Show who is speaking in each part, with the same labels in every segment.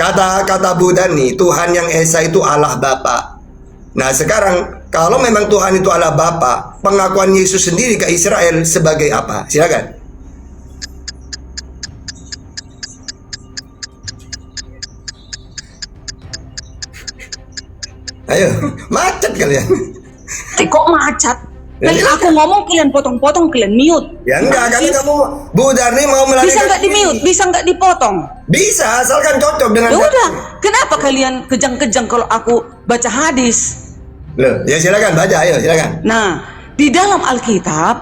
Speaker 1: Kata Buddha nih, Tuhan yang Esa itu Allah Bapa. Nah sekarang kalau memang Tuhan itu Allah Bapa, pengakuan Yesus sendiri ke Israel sebagai apa? Silakan. Ayo, macet kalian.
Speaker 2: Kok macet? Dan aku ngomong kalian potong-potong, kalian mute.
Speaker 1: Ya enggak, kan kamu Buddha nih mau melalui.
Speaker 2: Bisa nggak di mute? Bisa nggak dipotong?
Speaker 1: Bisa, asalkan cocok dengan.
Speaker 2: Ya udah, kenapa kalian kejang-kejang kalau aku baca hadis?
Speaker 1: Loh, ya silakan baca, ayo silakan.
Speaker 2: Nah, di dalam Alkitab,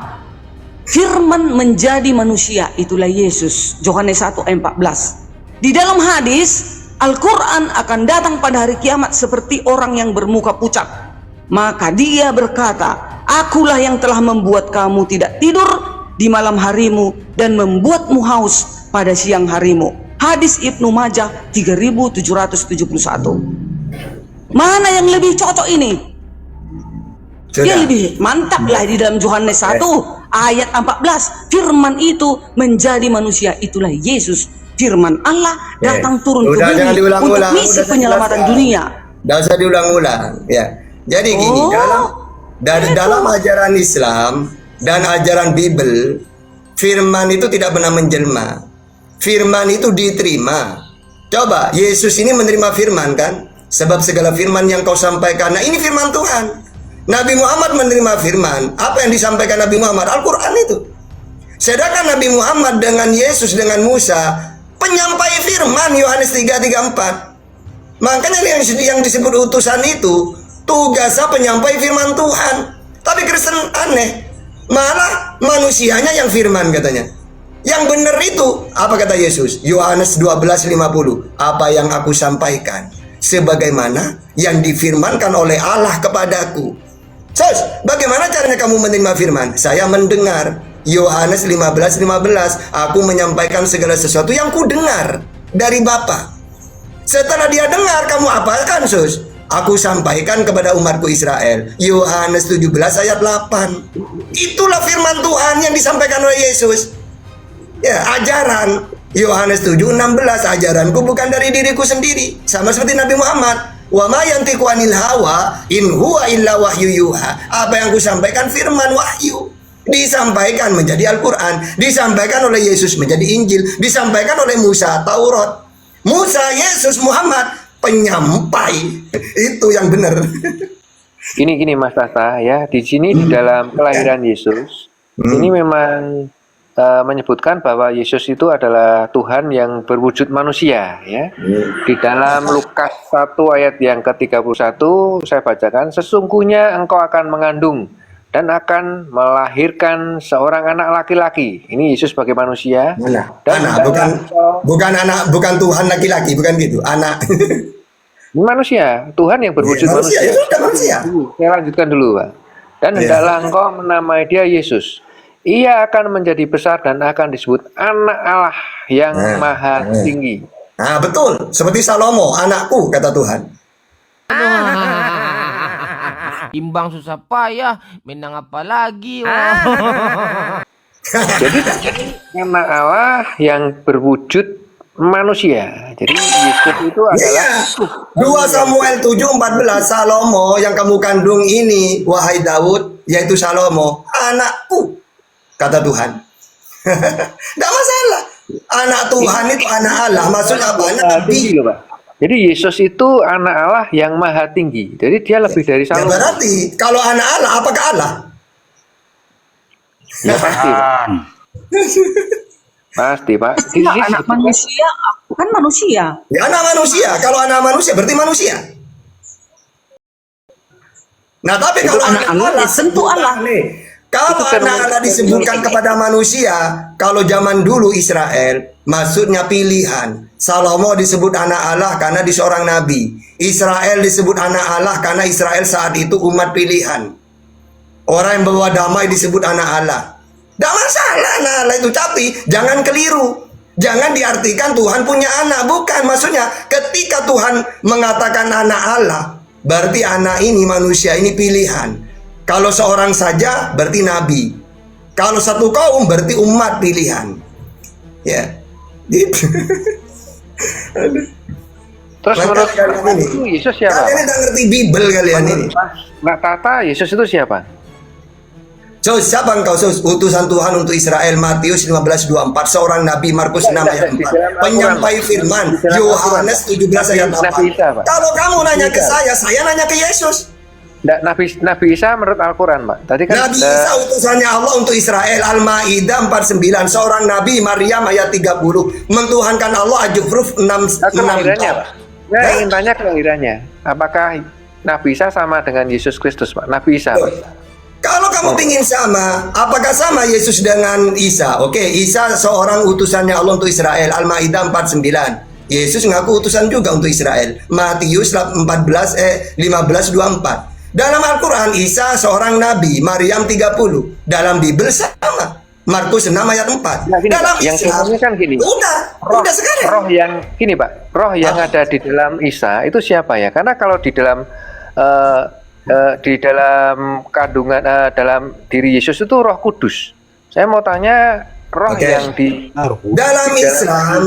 Speaker 2: firman menjadi manusia, itulah Yesus. Yohanes 1:14. Di dalam hadis, Al-Quran akan datang pada hari kiamat seperti orang yang bermuka pucat. Maka dia berkata, akulah yang telah membuat kamu tidak tidur di malam harimu dan membuatmu haus pada siang harimu. Hadis Ibnu Majah 3771. Mana yang lebih cocok ini?
Speaker 1: Sudah.
Speaker 2: Dia lebih mantap lah di dalam Yohanes 1 ayat 14. Firman itu menjadi manusia, itulah Yesus. Firman Allah datang turun ke bumi untuk misi penyelamatan dunia.
Speaker 1: Tidak usah diulang-ulang ya. Jadi gini, dalam ajaran Islam dan ajaran Bible, firman itu tidak pernah menjelma. Firman itu diterima. Coba, Yesus ini menerima firman kan? Sebab segala firman yang kau sampaikan, nah ini firman Tuhan. Nabi Muhammad menerima firman. Apa yang disampaikan Nabi Muhammad? Al-Quran itu. Sedangkan Nabi Muhammad dengan Yesus, dengan Musa, penyampai firman, Yohanes 3:34. Makanya yang disebut utusan itu tugasnya penyampai firman Tuhan. Tapi Kristen aneh, malah manusianya yang firman katanya. Yang benar itu apa kata Yesus? Yohanes 12:50. Apa yang aku sampaikan sebagaimana yang difirmankan oleh Allah kepadaku. Sos, bagaimana caranya kamu menerima firman? Saya mendengar. Yohanes 15:15. Aku menyampaikan segala sesuatu yang ku dengar dari Bapa. Setelah dia dengar, kamu apakan, Sus? Aku sampaikan kepada umatku Israel. Yohanes 17 ayat 8. Itulah firman Tuhan yang disampaikan oleh Yesus. Ya, ajaran Yohanes 7:16. Ajaranku bukan dari diriku sendiri. Sama seperti Nabi Muhammad. Wa ma yantiqu anil hawa in huwa illa wahyu yuha. Apa yang aku sampaikan firman wahyu. Disampaikan menjadi Al-Quran, disampaikan oleh Yesus menjadi Injil, disampaikan oleh Musa Taurat. Musa, Yesus, Muhammad penyampai. Itu yang benar.
Speaker 3: Gini Mas Tata ya, di sini di dalam kelahiran Yesus ini memang menyebutkan bahwa Yesus itu adalah Tuhan yang berwujud manusia ya. Di dalam Lukas 1 ayat yang ke-31 saya bacakan, sesungguhnya engkau akan mengandung dan akan melahirkan seorang anak laki-laki. Ini Yesus sebagai manusia. Dan
Speaker 1: anak, bukan Tuhan laki-laki, bukan gitu. Anak.
Speaker 3: Manusia, Tuhan yang berwujud manusia.
Speaker 1: Ya sudah manusia.
Speaker 3: Saya lanjutkan dulu, Pak. Dan hendaklah engkau menamai dia Yesus. Ia akan menjadi besar dan akan disebut anak Allah yang maha tinggi.
Speaker 1: Nah, betul. Seperti Salomo, anakku, kata Tuhan.
Speaker 4: Timbang susah payah, menang apa lagi?
Speaker 3: Jadi anak Allah yang berwujud manusia. Jadi Yesus itu adalah
Speaker 1: 2 Samuel 7:14. Salomo yang kamu kandung ini, wahai Daud, yaitu Salomo, anakku, kata Tuhan. Tidak masalah. Anak Tuhan itu anak Allah. Maksudnya apa? Nabi.
Speaker 3: Jadi Yesus itu anak Allah yang maha tinggi. Jadi dia lebih dari Salomo.
Speaker 1: Ya berarti kalau anak Allah, apakah Allah?
Speaker 3: Ya pasti, Pak. Pasti, Pak.
Speaker 2: Anak manusia, aku kan manusia.
Speaker 1: Ya anak manusia. Kalau anak manusia berarti manusia. Nah tapi kalau anak Allah
Speaker 2: tentu Allah.
Speaker 1: Nih, kalau anak Allah disebutkan kepada manusia, kalau zaman dulu Israel, maksudnya pilihan. Salomo disebut anak Allah karena dia seorang nabi. Israel disebut anak Allah karena Israel saat itu umat pilihan. Orang yang bawa damai disebut anak Allah. Tidak masalah anak Allah itu, tapi jangan keliru. Jangan diartikan Tuhan punya anak. Bukan, maksudnya ketika Tuhan mengatakan anak Allah, berarti anak ini manusia ini pilihan. Kalau seorang saja berarti nabi. Kalau satu kaum berarti umat pilihan. Ya. Gitu.
Speaker 3: Terus
Speaker 1: Maka
Speaker 3: menurut
Speaker 1: kalian ini,
Speaker 3: itu Yesus siapa?
Speaker 1: kalian tidak ngerti Bible kalian ini.
Speaker 3: Mbak Tata, Yesus itu siapa?
Speaker 1: So, siapa engkau? So, utusan Tuhan untuk Israel, Matius 15:24, seorang nabi, Markus 6 ayat 4, penyampai firman, Yohanes 17 ayat 8. Kalau kamu nanya ke saya nanya ke Yesus.
Speaker 3: Nggak, Nabi Isa menurut Al-Quran, Pak. Tadi kan
Speaker 1: Nabi Isa utusannya Allah untuk Israel, Al-Maidah 49, seorang nabi, Maryam ayat 30, mentuhankan Allah, Al-Zukhruf 6.
Speaker 3: kelahirannya, Pak. Saya ingin tanya kelahirannya. Apakah Nabi Isa sama dengan Yesus Kristus, Pak? Nabi Isa, Pak.
Speaker 1: Kalau kamu pingin sama, apakah sama Yesus dengan Isa? Oke, Isa seorang utusannya Allah untuk Israel, Al-Maidah 49. Yesus ngaku utusan juga untuk Israel, Matius 15:24. Dalam Al-Quran, Isa seorang nabi, Maryam 30. Dalam Bible sama, Markus 6 ayat 4.
Speaker 3: Nah, gini,
Speaker 1: dalam
Speaker 3: Pak, yang
Speaker 1: Islam,
Speaker 3: sebenarnya kan gini.
Speaker 1: udah sekarang.
Speaker 3: Roh yang gini, Pak. Roh yang ada di dalam Isa itu siapa ya? Karena kalau di dalam kandungan dalam diri Yesus itu Roh Kudus. Saya mau tanya roh yang di
Speaker 1: dalam Islam,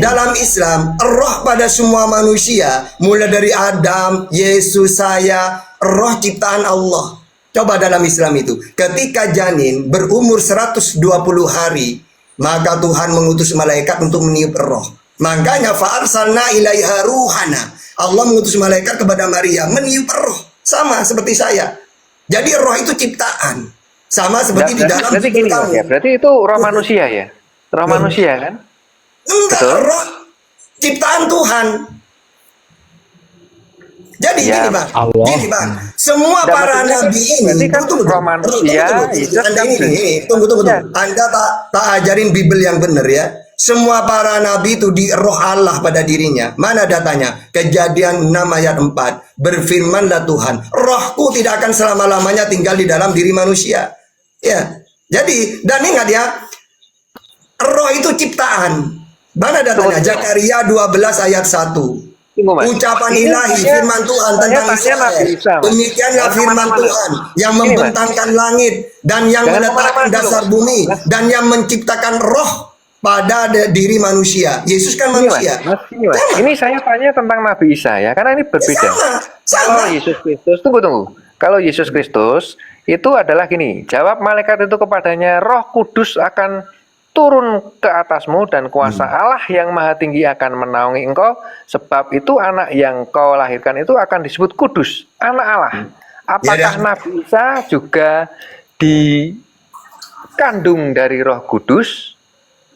Speaker 1: dalam Islam, roh pada semua manusia, mulai dari Adam, Yesus, saya, roh ciptaan Allah. Coba dalam Islam itu, ketika janin berumur 120 hari, maka Tuhan mengutus malaikat untuk meniup roh. Makanya fa'arsalna ilaiha ruhana. Allah mengutus malaikat kepada Maria meniup roh. Sama seperti saya. Jadi roh itu ciptaan. Sama seperti di dalam
Speaker 3: berarti gini,
Speaker 1: kamu.
Speaker 3: ya, berarti itu roh manusia ya? Roh manusia kan?
Speaker 1: Enggak,
Speaker 3: Betul?
Speaker 1: roh ciptaan Tuhan. Jadi
Speaker 3: Ya,
Speaker 1: gini bang, gini bang, semua
Speaker 3: Nggak,
Speaker 1: para
Speaker 3: maksudnya
Speaker 1: nabi ini,
Speaker 3: berarti kan roh manusia, Yesus
Speaker 1: Anda
Speaker 3: kan
Speaker 1: tunggu,
Speaker 3: Ya.
Speaker 1: Anda tak ajarin Bible yang benar ya. Semua para nabi itu di roh Allah pada dirinya. Mana datanya? Kejadian 6 ayat 4. Berfirmanlah Tuhan, rohku tidak akan selama-lamanya tinggal di dalam diri manusia. Ya. Jadi, dan ingat ya, roh itu ciptaan. Mana datanya? Zakaria 12 ayat 1.
Speaker 3: Tunggu, Mas.
Speaker 1: Ucapan
Speaker 3: Ini
Speaker 1: ilahi,
Speaker 3: saya-
Speaker 1: firman Tuhan
Speaker 3: saya
Speaker 1: tentang
Speaker 3: tanya
Speaker 1: Israel.
Speaker 3: Nabi Isa, Mas.
Speaker 1: Demikianlah
Speaker 3: Jangan
Speaker 1: firman
Speaker 3: kemana-mana.
Speaker 1: Tuhan yang
Speaker 3: Ini, Mas.
Speaker 1: membentangkan langit dan yang
Speaker 3: Jangan
Speaker 1: meletakkan
Speaker 3: kemana-mana
Speaker 1: dasar
Speaker 3: dulu,
Speaker 1: bumi
Speaker 3: Mas.
Speaker 1: dan yang menciptakan roh pada diri manusia. Yesus kan
Speaker 3: Ini, Mas.
Speaker 1: manusia.
Speaker 3: Ini, Mas. Ini saya tanya tentang Nabi Isa ya, karena ini berbeda.
Speaker 1: Sama.
Speaker 3: Kalau Yesus Kristus, tunggu. Kalau Yesus Kristus itu adalah gini, jawab malaikat itu kepadanya, Roh Kudus akan turun ke atasmu dan kuasa Allah yang maha tinggi akan menaungi engkau, sebab itu anak yang kau lahirkan itu akan disebut kudus, anak Allah. Apakah
Speaker 1: Ya,
Speaker 3: Nabi Isa juga dikandung dari Roh Kudus?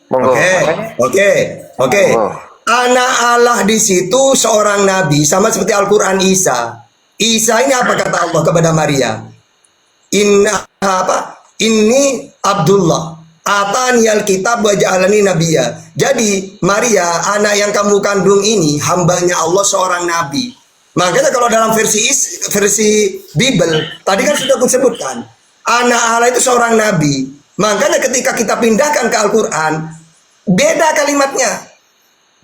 Speaker 3: Monggo. Makanya-
Speaker 1: Oke.
Speaker 3: Oh.
Speaker 1: Anak Allah di situ seorang nabi sama seperti Al-Qur'an Isa. Isa ini apa kata Allah kepada Maria? Ini Abdullah. Atani alkitab wa ja'alani nabiyya. Jadi Maria, anak yang kamu kandung ini hambanya Allah seorang nabi. Makanya kalau dalam versi Bible tadi kan sudah aku sebutkan, anak Allah itu seorang nabi. Makanya ketika kita pindahkan ke Al-Qur'an, beda kalimatnya.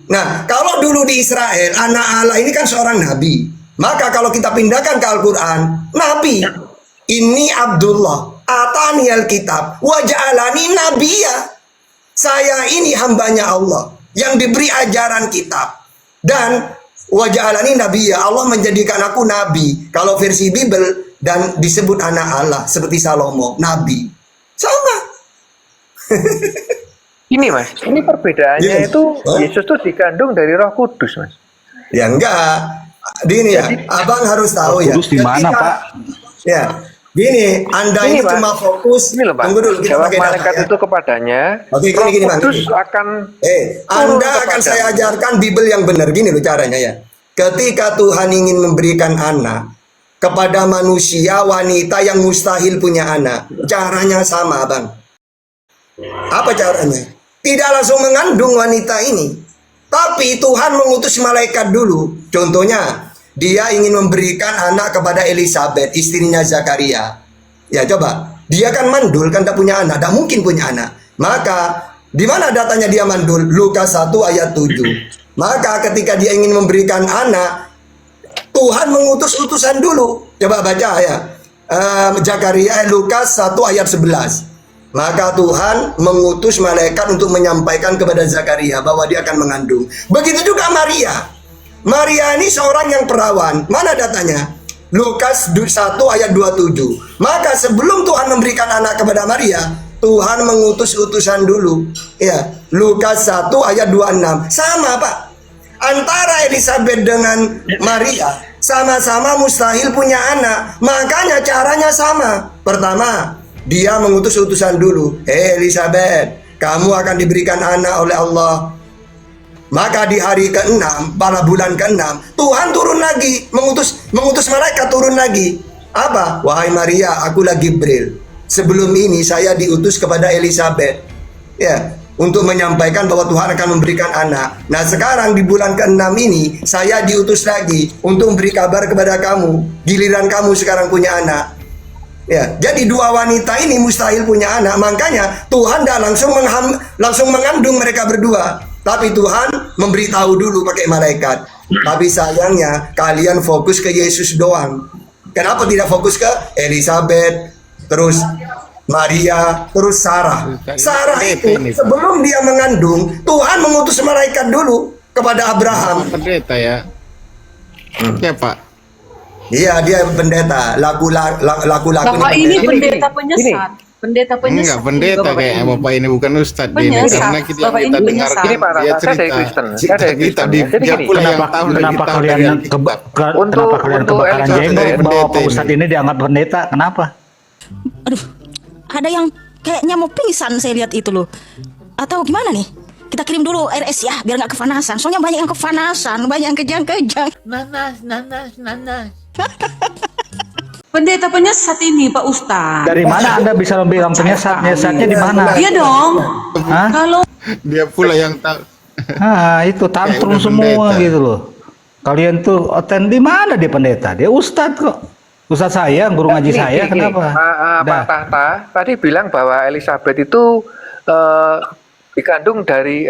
Speaker 1: Nah, kalau dulu di Israel anak Allah ini kan seorang nabi. Maka kalau kita pindahkan ke Al-Qur'an, nabi. Ini Abdullah. Atani alkitab wa ja'alani nabiyya. Saya ini hambanya Allah yang diberi ajaran kitab. Dan wa ja'alani nabiyya, Allah menjadikan aku nabi. Kalau versi Bible dan disebut anak Allah seperti Salomo, nabi. Sama.
Speaker 3: Ini Mas, ini perbedaannya
Speaker 1: Yes.
Speaker 3: itu
Speaker 1: Hah?
Speaker 3: Yesus tuh dikandung dari Roh Kudus, Mas.
Speaker 1: Ya enggak. Gini ya, abang harus tahu ya.
Speaker 5: Kudus di mana,
Speaker 1: Ketika-
Speaker 5: Pak?
Speaker 1: Ya, gini, Anda
Speaker 3: Ini,
Speaker 1: ini
Speaker 3: Pak.
Speaker 1: cuma fokus.
Speaker 3: Ini loh, Pak.
Speaker 1: Tunggu dulu, kita
Speaker 3: Jawab
Speaker 1: pakai data,
Speaker 3: malaikat
Speaker 1: ya.
Speaker 3: itu kepadanya,
Speaker 1: Oke,
Speaker 3: Roh
Speaker 1: gini, Bang,
Speaker 3: Kudus
Speaker 1: gini.
Speaker 3: akan
Speaker 1: Anda
Speaker 3: turun
Speaker 1: akan
Speaker 3: kepada-
Speaker 1: saya ajarkan Bible yang benar. Gini loh caranya ya. Ketika Tuhan ingin memberikan anak kepada manusia wanita yang mustahil punya anak, caranya sama, Bang. Apa caranya? Tidak langsung mengandung wanita ini, tapi Tuhan mengutus malaikat dulu. Contohnya, dia ingin memberikan anak kepada Elizabeth, istrinya Zakaria. Ya coba, dia kan mandul, kan tak punya anak, tak mungkin punya anak. Maka di mana datanya dia mandul? Lukas 1 ayat 7. Maka ketika dia ingin memberikan anak, Tuhan mengutus utusan dulu. Coba baca ya. Zakaria Lukas 1 ayat 11. Maka Tuhan mengutus malaikat untuk menyampaikan kepada Zakaria bahwa dia akan mengandung. Begitu juga Maria. Maria ini seorang yang perawan. Mana datanya? Lukas 1 ayat 27. Maka sebelum Tuhan memberikan anak kepada Maria, Tuhan mengutus utusan dulu. Ya, Lukas 1 ayat 26. Sama, Pak. Antara Elizabeth dengan Maria sama-sama mustahil punya anak. Makanya caranya sama. Pertama, dia mengutus utusan dulu. Elizabeth, kamu akan diberikan anak oleh Allah. Maka di hari ke-6, pada bulan ke-6, Tuhan turun lagi, mengutus malaikat turun lagi. Apa? Wahai Maria, akulah Gibril. Sebelum ini saya diutus kepada Elizabeth. Ya, untuk menyampaikan bahwa Tuhan akan memberikan anak. Nah, sekarang di bulan ke-6 ini saya diutus lagi untuk memberi kabar kepada kamu. Giliran kamu sekarang punya anak. Ya, jadi dua wanita ini mustahil punya anak. Makanya Tuhan tidak langsung mengandung mereka berdua. Tapi Tuhan memberitahu dulu pakai malaikat. Tapi sayangnya kalian fokus ke Yesus doang. Kenapa tidak fokus ke Elizabeth, terus Maria, terus Sarah? Sarah itu sebelum dia mengandung, Tuhan mengutus malaikat dulu kepada Abraham.
Speaker 5: Pendeta ya. Ya Pak.
Speaker 1: Iya, dia pendeta. Laku-laku
Speaker 2: Bapak ini pendeta penyesat. Pendeta penyesat.
Speaker 5: Enggak pendeta
Speaker 2: Bapak
Speaker 5: kayak
Speaker 2: ini.
Speaker 5: Bapak ini bukan ustadz ini.
Speaker 2: Penyesat.
Speaker 5: Karena kita
Speaker 2: Bapak ini
Speaker 5: dengar
Speaker 2: penyesat.
Speaker 3: Ini Pak
Speaker 5: dia
Speaker 3: Rata, saya dari
Speaker 5: cerita.
Speaker 3: Kristen. Saya dari Kristen.
Speaker 5: Di,
Speaker 3: Jadi
Speaker 5: dia
Speaker 3: gini,
Speaker 5: pula yang
Speaker 6: Kenapa
Speaker 5: tahu lebih
Speaker 6: kenapa
Speaker 5: tahu
Speaker 6: kalian
Speaker 5: dari kita.
Speaker 6: kenapa kalian
Speaker 3: untuk
Speaker 6: kebakaran
Speaker 3: Elizabeth
Speaker 6: jenggot
Speaker 5: dari
Speaker 6: bahwa Pak
Speaker 5: pendeta
Speaker 6: Ustadz
Speaker 5: ini.
Speaker 6: ini dianggap pendeta? Kenapa?
Speaker 7: Aduh, ada yang kayaknya mau pingsan saya lihat itu loh. Atau gimana nih? Kita kirim dulu RS ya, biar nggak kepanasan. Soalnya banyak yang kepanasan, banyak yang kejang-kejang.
Speaker 8: Nanas.
Speaker 2: Pendeta penyesat ini Pak Ustadz.
Speaker 6: Dari mana Anda bisa bilang penyesat? Penyesatnya di mana?
Speaker 2: Iya dong.
Speaker 6: Hah?
Speaker 2: Kalau
Speaker 5: Dia pula yang tahu.
Speaker 6: Ah, itu tantrum
Speaker 5: udah
Speaker 6: semua
Speaker 5: pendeta.
Speaker 6: gitu loh. Kalian tuh oten di mana dia pendeta? Dia ustadz kok. Ustadz saya, guru ngaji saya, kenapa?
Speaker 3: Pak
Speaker 6: Dah.
Speaker 3: Tahta tadi bilang bahwa Elizabeth itu dikandung dari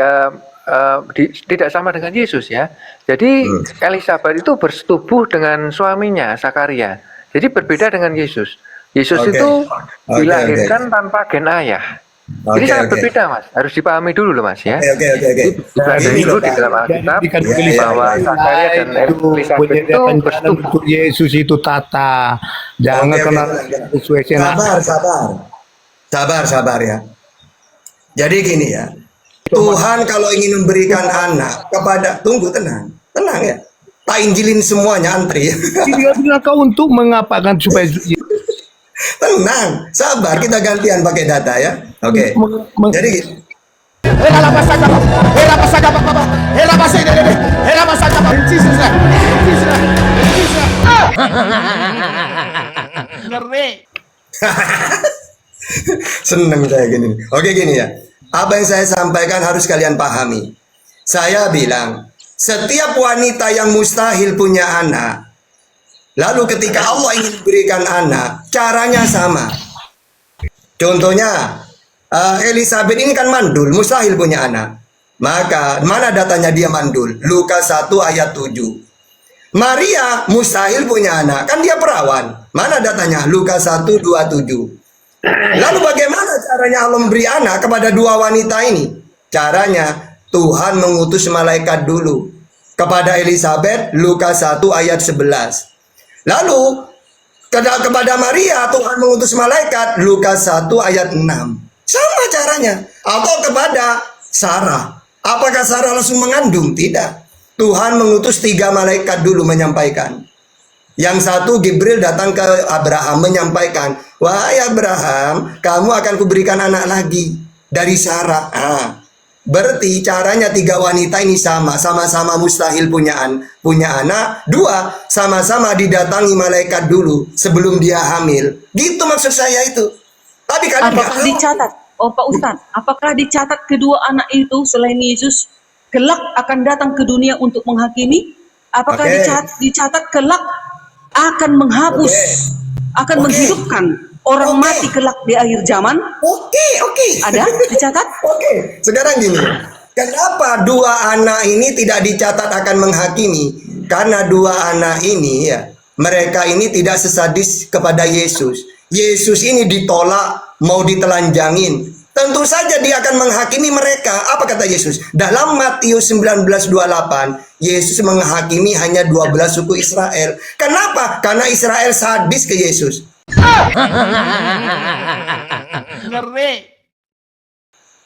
Speaker 3: tidak sama dengan Yesus ya. Jadi Elizabeth itu bersetubuh dengan suaminya Zakaria. Jadi berbeda dengan Yesus. Yesus
Speaker 1: Oke.
Speaker 3: itu
Speaker 1: Oke,
Speaker 3: dilahirkan tanpa gen ayah. Jadi
Speaker 1: Oke,
Speaker 3: sangat
Speaker 1: oke.
Speaker 3: berbeda, Mas. Harus dipahami dulu loh, Mas ya.
Speaker 1: Oke.
Speaker 3: Dipelajari
Speaker 1: Ini
Speaker 3: dulu
Speaker 1: loh,
Speaker 3: di
Speaker 1: Pak.
Speaker 3: dalam Alkitab
Speaker 1: Iya,
Speaker 3: bahwa Zakaria dan Elizabeth itu bersetubuh.
Speaker 8: Untuk Yesus itu tata. Jangan
Speaker 1: Oke,
Speaker 8: kena
Speaker 1: oke.
Speaker 8: sesuai
Speaker 1: Sabar ya. Jadi gini ya. Tuhan kalau ingin memberikan anak kepada, tenang ya. Tak injilin semuanya, antri.
Speaker 8: Dia bilang kau untuk mengapakan supaya
Speaker 1: Tenang, sabar, kita gantian pakai data ya. Oke. Jadi gini. Seneng saya gini. Oke gini ya. Apa yang saya sampaikan harus kalian pahami. Saya bilang, setiap wanita yang mustahil punya anak, lalu ketika Allah ingin berikan anak, caranya sama. Contohnya, Elizabeth ini kan mandul, mustahil punya anak. Maka, mana datanya dia mandul? Lukas 1 ayat 7. Maria mustahil punya anak, kan dia perawan. Mana datanya? Lukas 1 27. Lalu bagaimana caranya Allah memberi anak kepada dua wanita ini? Caranya Tuhan mengutus malaikat dulu kepada Elizabeth, Lukas 1 ayat 11. Lalu kepada Maria Tuhan mengutus malaikat, Lukas 1 ayat 6. Sama caranya. Atau kepada Sarah. Apakah Sarah langsung mengandung? Tidak. Tuhan mengutus 3 malaikat dulu menyampaikan. Yang satu Gibril datang ke Abraham menyampaikan, wahai Abraham, kamu akan kuberikan anak lagi dari Sarah. Berarti caranya 3 wanita ini sama-sama mustahil punya anak. 2, sama-sama didatangi malaikat dulu sebelum dia hamil. Gitu maksud saya itu. Tapi kalian nggak
Speaker 2: apakah
Speaker 1: tahu.
Speaker 2: dicatat? Oh Pak Ustadz, apakah dicatat kedua anak itu selain Yesus kelak akan datang ke dunia untuk menghakimi? Apakah
Speaker 1: Oke.
Speaker 2: dicatat kelak akan menghapus, akan
Speaker 1: Oke.
Speaker 2: menghidupkan orang
Speaker 1: Oke.
Speaker 2: mati kelak di akhir zaman?
Speaker 1: Oke.
Speaker 2: Ada dicatat?
Speaker 1: Oke, sekarang gini. Kenapa 2 anak ini tidak dicatat akan menghakimi? Karena 2 anak ini ya, mereka ini tidak sesadis kepada Yesus. Yesus ini ditolak, mau ditelanjangin. Tentu saja dia akan menghakimi mereka. Apa kata Yesus? Dalam Matius 19:28, Yesus menghakimi hanya 12 suku Israel. Kenapa? Karena Israel sadis ke Yesus.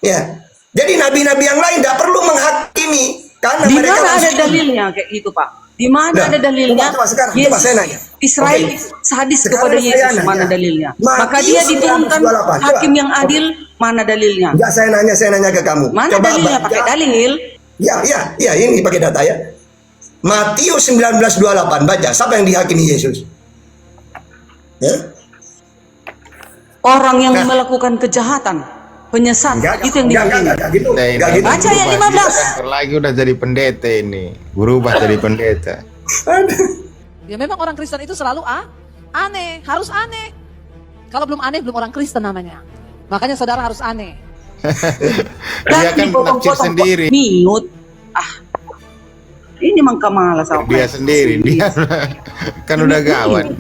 Speaker 1: Ya. Jadi nabi-nabi yang lain tidak perlu menghakimi karena
Speaker 2: Di
Speaker 1: mereka
Speaker 2: mana ada
Speaker 1: langsung-
Speaker 2: dalilnya kayak gitu, Pak? Di mana
Speaker 1: Nah,
Speaker 2: ada dalilnya?
Speaker 1: coba sekarang,
Speaker 2: Yesus,
Speaker 1: coba saya nanya.
Speaker 2: Israel
Speaker 1: Oke.
Speaker 2: sadis
Speaker 1: Sekarang
Speaker 2: kepada
Speaker 1: saya
Speaker 2: Yesus,
Speaker 1: nanya.
Speaker 2: mana dalilnya?
Speaker 1: Matius
Speaker 2: Maka dia diturunkan
Speaker 1: 19:28.
Speaker 2: hakim
Speaker 1: Coba.
Speaker 2: yang adil, mana dalilnya?
Speaker 1: Enggak, saya nanya ke kamu.
Speaker 2: Mana
Speaker 1: Coba
Speaker 2: dalilnya?
Speaker 1: baca.
Speaker 2: Pakai dalil.
Speaker 1: Ya, ini pakai data ya. Matius 19:28, baca. Siapa yang dihakimi Yesus? Ya?
Speaker 2: Orang yang
Speaker 1: Nah.
Speaker 2: melakukan kejahatan, penyesat, itu yang dihakimi.
Speaker 1: Enggak gitu.
Speaker 5: Nah, ini
Speaker 1: Enggak gitu.
Speaker 2: Baca ayat 15.
Speaker 5: Bentar lagi udah jadi pendeta ini. Berubah jadi pendeta.
Speaker 9: Ya memang orang Kristen itu selalu aneh, harus aneh. Kalau belum aneh belum orang Kristen namanya. Makanya saudara harus aneh.
Speaker 5: Dia kan nafsir sendiri.
Speaker 2: Minut. Ini mangka malas aku.
Speaker 5: Dia sendiri. Dia kan udah gawat.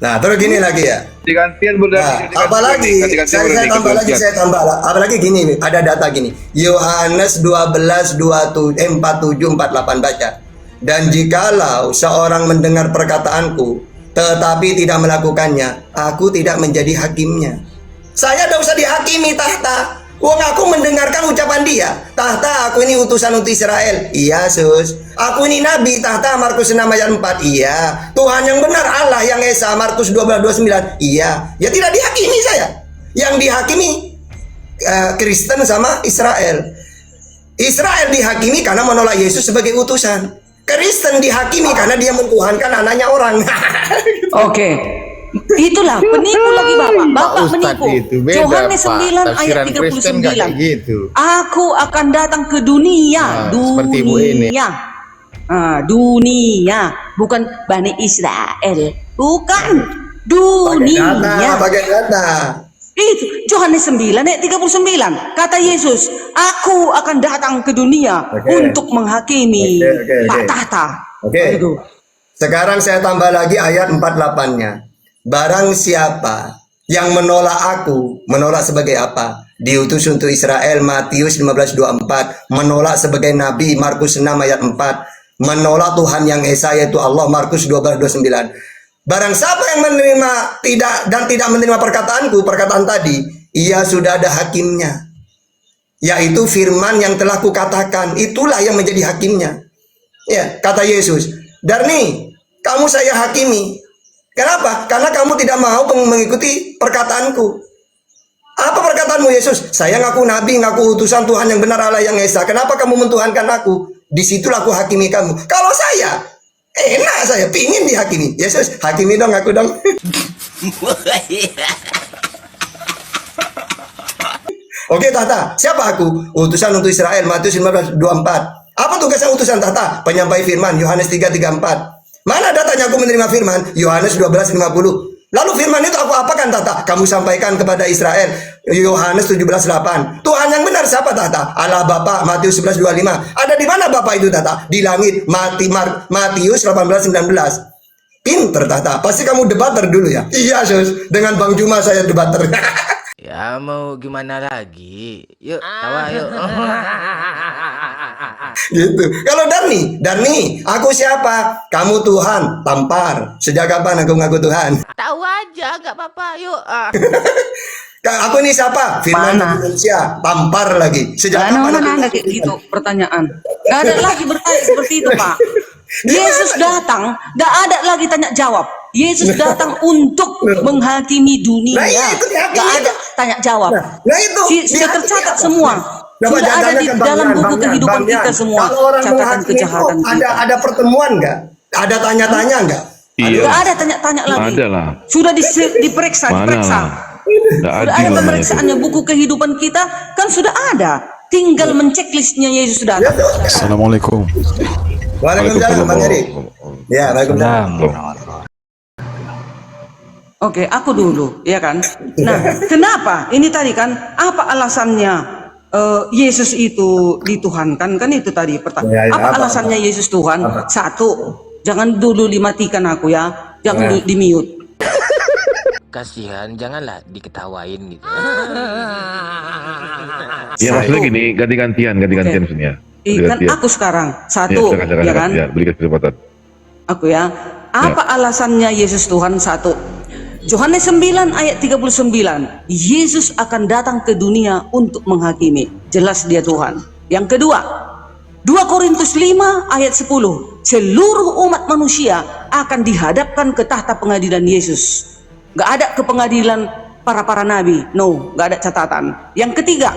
Speaker 1: Nah, terus gini lagi ya.
Speaker 3: Gantian
Speaker 1: Nah, apalagi saya tambah apalagi gini nih, ada data gini. Yohanes 12:47-48 baca. Dan jikalau seorang mendengar perkataanku tetapi tidak melakukannya, aku tidak menjadi hakimnya. Saya tidak usah dihakimi tahta. Wong aku mendengarkan ucapan dia. Tahta, aku ini utusan untuk Israel. Iya, Sus. Aku ini nabi. Tahta, Markus 6 ayat 4. Iya. Tuhan yang benar, Allah yang esa. Markus 12:29. Iya. Ya tidak dihakimi saya. Yang dihakimi Kristen sama Israel. Israel dihakimi karena menolak Yesus sebagai utusan. Kristen dihakimi karena dia mentuhankan anaknya orang.
Speaker 2: Oke. Itulah penipu lagi Bapak. Bapak
Speaker 5: Ustadz
Speaker 2: menipu.
Speaker 5: itu beda,
Speaker 2: Yohanes
Speaker 5: Pak.
Speaker 2: 9 ayat
Speaker 5: Tafsiran Kristen nggak kayak
Speaker 2: 39.
Speaker 5: gitu.
Speaker 2: Aku akan datang ke dunia,
Speaker 5: Nah, seperti ibu ini.
Speaker 2: dunia. Dunia, bukan Bani Israel. Bukan. Dunia.
Speaker 1: Pakai data.
Speaker 2: Itu Yohanes 9 ayat 39. Kata Yesus, "Aku akan datang ke dunia
Speaker 1: Oke.
Speaker 2: untuk menghakimi
Speaker 1: Oke.
Speaker 2: Pak Tahta."
Speaker 1: Oke.
Speaker 2: Aduh.
Speaker 1: Sekarang saya tambah lagi ayat 48-nya. Barang siapa yang menolak aku, menolak sebagai apa? Diutus untuk Israel, Matius 15:24. Menolak sebagai nabi, Markus 6 ayat 4. Menolak Tuhan yang esa, yaitu Allah, Markus 12:29. Barang siapa yang menerima tidak menerima perkataanku, perkataan tadi, ia sudah ada hakimnya. Yaitu firman yang telah kukatakan, itulah yang menjadi hakimnya. Ya, kata Yesus, Darni, kamu saya hakimi. Kenapa? Karena kamu tidak mau mengikuti perkataanku. Apa perkataanmu Yesus? Saya ngaku nabi, ngaku utusan Tuhan yang benar, Allah yang esa. Kenapa kamu mentuhankan aku? Disitulah aku hakimi kamu. Kalau saya, enak saya, pingin dihakimi. Yesus, hakimi dong aku dong. Oke Tahta, siapa aku? Utusan untuk Israel, Matius 15:24. Apa tugasnya utusan Tahta? Penyampai firman, Yohanes 3:34. Mana datanya aku menerima firman? Yohanes 12:50. Lalu firman itu aku apakan Tahta? Kamu sampaikan kepada Israel. Yohanes 17:8. Tuhan yang benar siapa Tahta? Allah Bapa, Matius 11:25. Ada di mana Bapa itu Tahta? Di langit. Matius 18:19. Pinter Tahta. Pasti kamu debater dulu ya? Iya Sus. Dengan Bang Juma saya debater.
Speaker 4: Ya mau gimana lagi? Yuk, tawa yuk.
Speaker 1: Gitu. Kalau Darni, aku siapa? Kamu Tuhan, tampar. Sejak kapan aku ngaku Tuhan?
Speaker 9: Tahu aja, gak apa-apa. Yuk.
Speaker 1: Aku ini siapa? Firman
Speaker 2: Mana?
Speaker 1: manusia, tampar lagi. Sejak
Speaker 2: Mana
Speaker 1: kapan aku
Speaker 2: ada kayak gitu pertanyaan. Gak ada lagi bertanya seperti itu Pak. Yesus datang, gak ada lagi tanya jawab. Yesus datang untuk menghakimi dunia.
Speaker 1: Nah, iya, itu dihakimi.
Speaker 2: Gak ada tanya jawab.
Speaker 1: Nah itu
Speaker 2: Sudah
Speaker 1: dihakimi
Speaker 2: tercatat
Speaker 1: apa?
Speaker 2: semua.
Speaker 1: Coba
Speaker 2: Sudah ada
Speaker 1: jangan
Speaker 2: di
Speaker 1: kan, Bang
Speaker 2: dalam
Speaker 1: Yan,
Speaker 2: buku
Speaker 1: Bang Yan,
Speaker 2: kehidupan
Speaker 1: Bang Yan.
Speaker 2: kita semua.
Speaker 1: Kalau orang
Speaker 2: Catatan
Speaker 1: menghakimi itu
Speaker 2: kejahatan kita.
Speaker 1: ada pertemuan nggak? Ada tanya-tanya nggak?
Speaker 10: Iya.
Speaker 2: Gak ada tanya-tanya lagi.
Speaker 10: Ada lah.
Speaker 2: Sudah diperiksa,
Speaker 10: Mana
Speaker 2: diperiksa.
Speaker 10: lah. Nggak
Speaker 2: Sudah
Speaker 10: adil
Speaker 2: ada
Speaker 10: namanya itu.
Speaker 2: pemeriksaannya, buku kehidupan kita kan sudah ada. Tinggal mencek-listnya Yesus datang.
Speaker 10: Assalamualaikum.
Speaker 1: Waalaikumsalam Bang Eri. Ya, waalaikumsalam.
Speaker 2: Oke, aku dulu, ya kan? Nah, kenapa? Ini tadi kan, apa alasannya Yesus itu dituhankan? Kan itu tadi pertanyaan.
Speaker 1: Ya,
Speaker 2: apa
Speaker 1: apa?
Speaker 2: alasannya Yesus Tuhan? Satu, jangan dulu dimatikan aku ya. Jangan di-mute.
Speaker 4: Kasihan, janganlah diketawain gitu.
Speaker 10: Ya maksudnya gini, ganti-gantian maksudnya.
Speaker 2: Kan aku sekarang satu, ya kan?
Speaker 10: Berikan kesempatan.
Speaker 2: Aku ya. Apa alasannya Yesus Tuhan? Satu, Yohanes 9 ayat 39, Yesus akan datang ke dunia untuk menghakimi. Jelas dia Tuhan. Yang kedua, 2 Korintus 5 ayat 10, seluruh umat manusia akan dihadapkan ke tahta pengadilan Yesus. Gak ada ke pengadilan para nabi. No, gak ada catatan. Yang ketiga,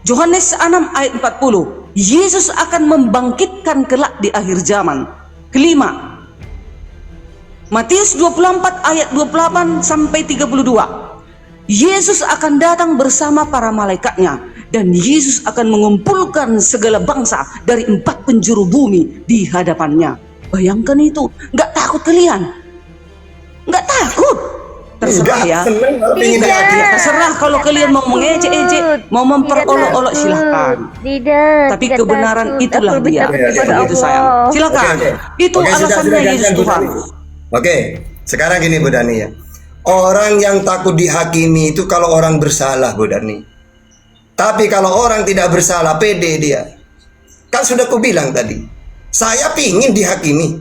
Speaker 2: Yohanes 6 ayat 40, Yesus akan membangkitkan kelak di akhir zaman. Kelima, Matius 24 ayat 28 sampai 32, Yesus akan datang bersama para malaikatnya dan Yesus akan mengumpulkan segala bangsa dari 4 penjuru bumi di hadapannya. Bayangkan itu, nggak takut kalian? Nggak takut? Terserah ya. Terserah kalau kalian mau mengejek-ejek, mau memperolok-olok silahkan. Tapi kebenaran itulah dia. Itu sayang. Silakan. Itu alasannya Yesus Tuhan.
Speaker 1: Oke, sekarang gini Bu Dani ya. Orang yang takut dihakimi itu kalau orang bersalah Bu Dani. Tapi kalau orang tidak bersalah, pede dia. Kan sudah ku bilang tadi, saya pingin dihakimi.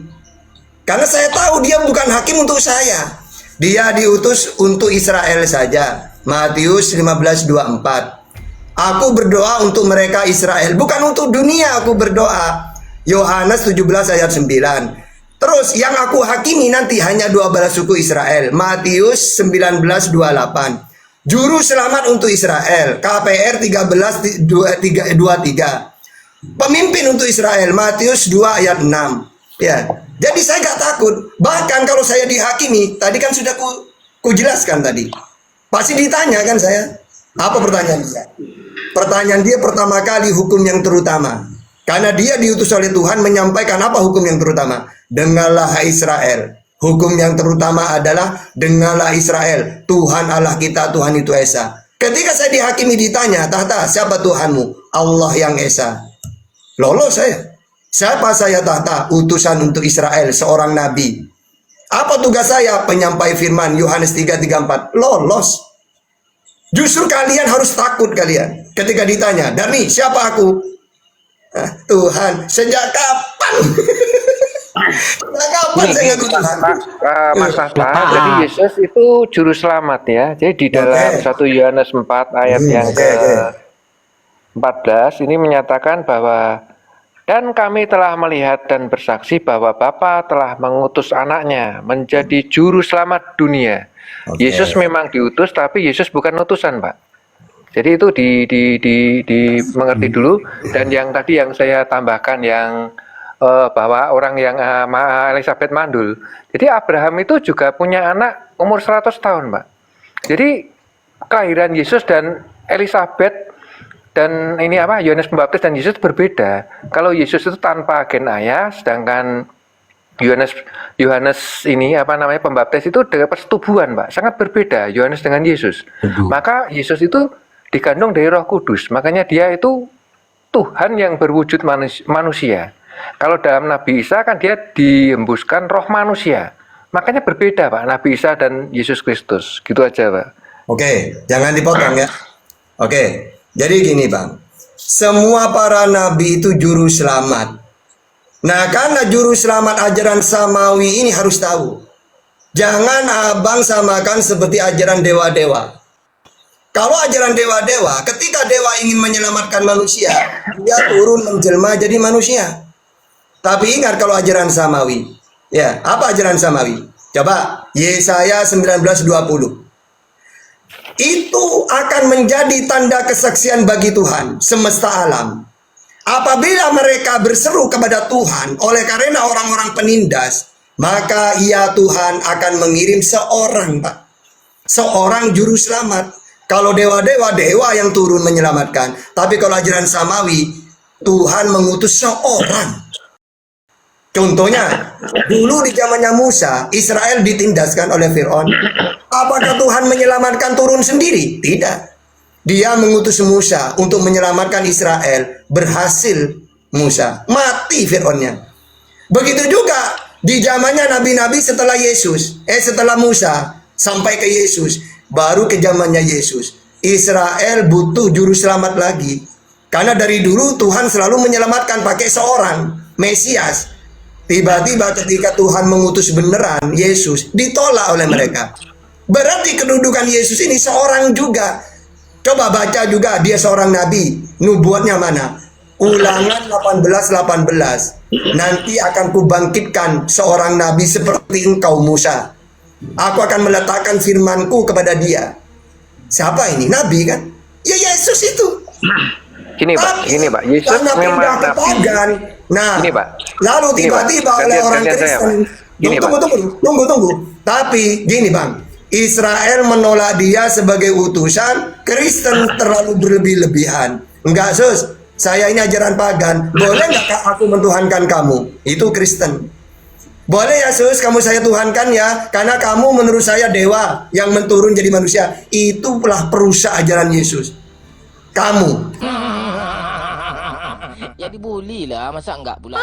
Speaker 1: Karena saya tahu dia bukan hakim untuk saya. Dia diutus untuk Israel saja. Matius 15:24. Aku berdoa untuk mereka Israel, bukan untuk dunia aku berdoa. Yohanes 17 ayat 9. Terus yang aku hakimi nanti hanya 12 suku Israel. Matius 19:28. Juru selamat untuk Israel. KPR 13:23. Pemimpin untuk Israel. Matius 2 ayat 6. Ya. Jadi saya gak takut. Bahkan kalau saya dihakimi, tadi kan sudah ku jelaskan tadi. Pasti ditanya kan saya. Apa pertanyaan dia? Pertanyaan dia pertama kali hukum yang terutama. Karena dia diutus oleh Tuhan menyampaikan apa hukum yang terutama. Dengarlah hai Israel. Hukum yang terutama adalah dengarlah Israel. Tuhan Allah kita, Tuhan itu Esa. Ketika saya dihakimi ditanya, tahta siapa Tuhanmu? Allah yang Esa. Lolos saya. Siapa saya tahta? Utusan untuk Israel, seorang nabi. Apa tugas saya? Penyampai firman Yohanes 3:34. Lolos. Justru kalian harus takut kalian. Ketika ditanya, Dani siapa aku? Tuhan, sejak kapan? Sejak kapan saya ngaku Tuhan?
Speaker 3: Mas Hatta, jadi Yesus itu juru selamat ya. Jadi di dalam 1 Yohanes 4 ayat yang ke-14 ini menyatakan bahwa dan kami telah melihat dan bersaksi bahwa Bapa telah mengutus anaknya menjadi juru selamat dunia. Yesus memang diutus, tapi Yesus bukan utusan, Pak. Jadi itu dimengerti dulu. Dan yang tadi yang saya tambahkan yang bahwa orang yang Elizabeth mandul. Jadi Abraham itu juga punya anak umur 100 tahun, Pak. Jadi kelahiran Yesus dan Elizabeth dan ini apa Yohanes Pembaptis dan Yesus berbeda. Kalau Yesus itu tanpa agen ayah, sedangkan Yohanes ini apa namanya Pembaptis itu dengan persetubuhan, Pak. Sangat berbeda Yohanes dengan Yesus. Maka Yesus itu dikandung dari Roh Kudus. Makanya dia itu Tuhan yang berwujud manusia. Kalau dalam Nabi Isa kan dia dihembuskan roh manusia. Makanya berbeda, Pak, Nabi Isa dan Yesus Kristus. Gitu aja, Pak.
Speaker 1: Oke, jangan dipotong ya. Oke, jadi gini, Bang. Semua para nabi itu juru selamat. Nah, karena juru selamat ajaran samawi ini harus tahu. Jangan abang samakan seperti ajaran dewa-dewa. Kalau ajaran dewa-dewa, ketika dewa ingin menyelamatkan manusia, dia turun menjelma jadi manusia. Tapi ingat kalau ajaran samawi. Ya, apa ajaran samawi? Coba Yesaya 19:20. Itu akan menjadi tanda kesaksian bagi Tuhan semesta alam. Apabila mereka berseru kepada Tuhan oleh karena orang-orang penindas, maka ia Tuhan akan mengirim seorang, Pak. Seorang juru selamat. Kalau dewa-dewa, dewa yang turun menyelamatkan. Tapi kalau ajaran samawi, Tuhan mengutus seorang. Contohnya, dulu di zamannya Musa, Israel ditindaskan oleh Fir'aun. Apakah Tuhan menyelamatkan turun sendiri? Tidak. Dia mengutus Musa untuk menyelamatkan Israel. Berhasil Musa. Mati Fir'aunnya. Begitu juga di zamannya nabi-nabi setelah Yesus. Setelah Musa sampai ke Yesus. Baru ke zamannya Yesus. Israel butuh juru selamat lagi. Karena dari dulu Tuhan selalu menyelamatkan pakai seorang Mesias. Tiba-tiba ketika Tuhan mengutus beneran Yesus, ditolak oleh mereka. Berarti kedudukan Yesus ini seorang juga. Coba baca juga, dia seorang nabi. Nubuatnya mana? Ulangan 18:18. Nanti akan kubangkitkan seorang nabi seperti engkau Musa. Aku akan meletakkan firmanku kepada dia. Siapa ini? Nabi kan? Ya Yesus itu.
Speaker 3: Gini Pak, Yesus
Speaker 1: Karena
Speaker 3: memang
Speaker 1: pindah ke
Speaker 3: nabi.
Speaker 1: pagan. Nah,
Speaker 3: Gini, Pak.
Speaker 1: lalu
Speaker 3: Gini, Pak.
Speaker 1: tiba-tiba oleh
Speaker 3: Gantian
Speaker 1: orang
Speaker 3: saya,
Speaker 1: Kristen.
Speaker 3: Pak. Gini,
Speaker 1: Tunggu. Tapi gini Bang, Israel menolak dia sebagai utusan, Kristen terlalu berlebih-lebihan. Enggak sus, saya ini ajaran pagan. Boleh nggak aku mentuhankan kamu? Itu Kristen. Boleh ya sus, kamu saya tuhankan ya, karena kamu menurut saya dewa yang menturun jadi manusia. Itulah perusak ajaran Yesus. Kamu.
Speaker 4: Ya dibully lah, masa enggak pula?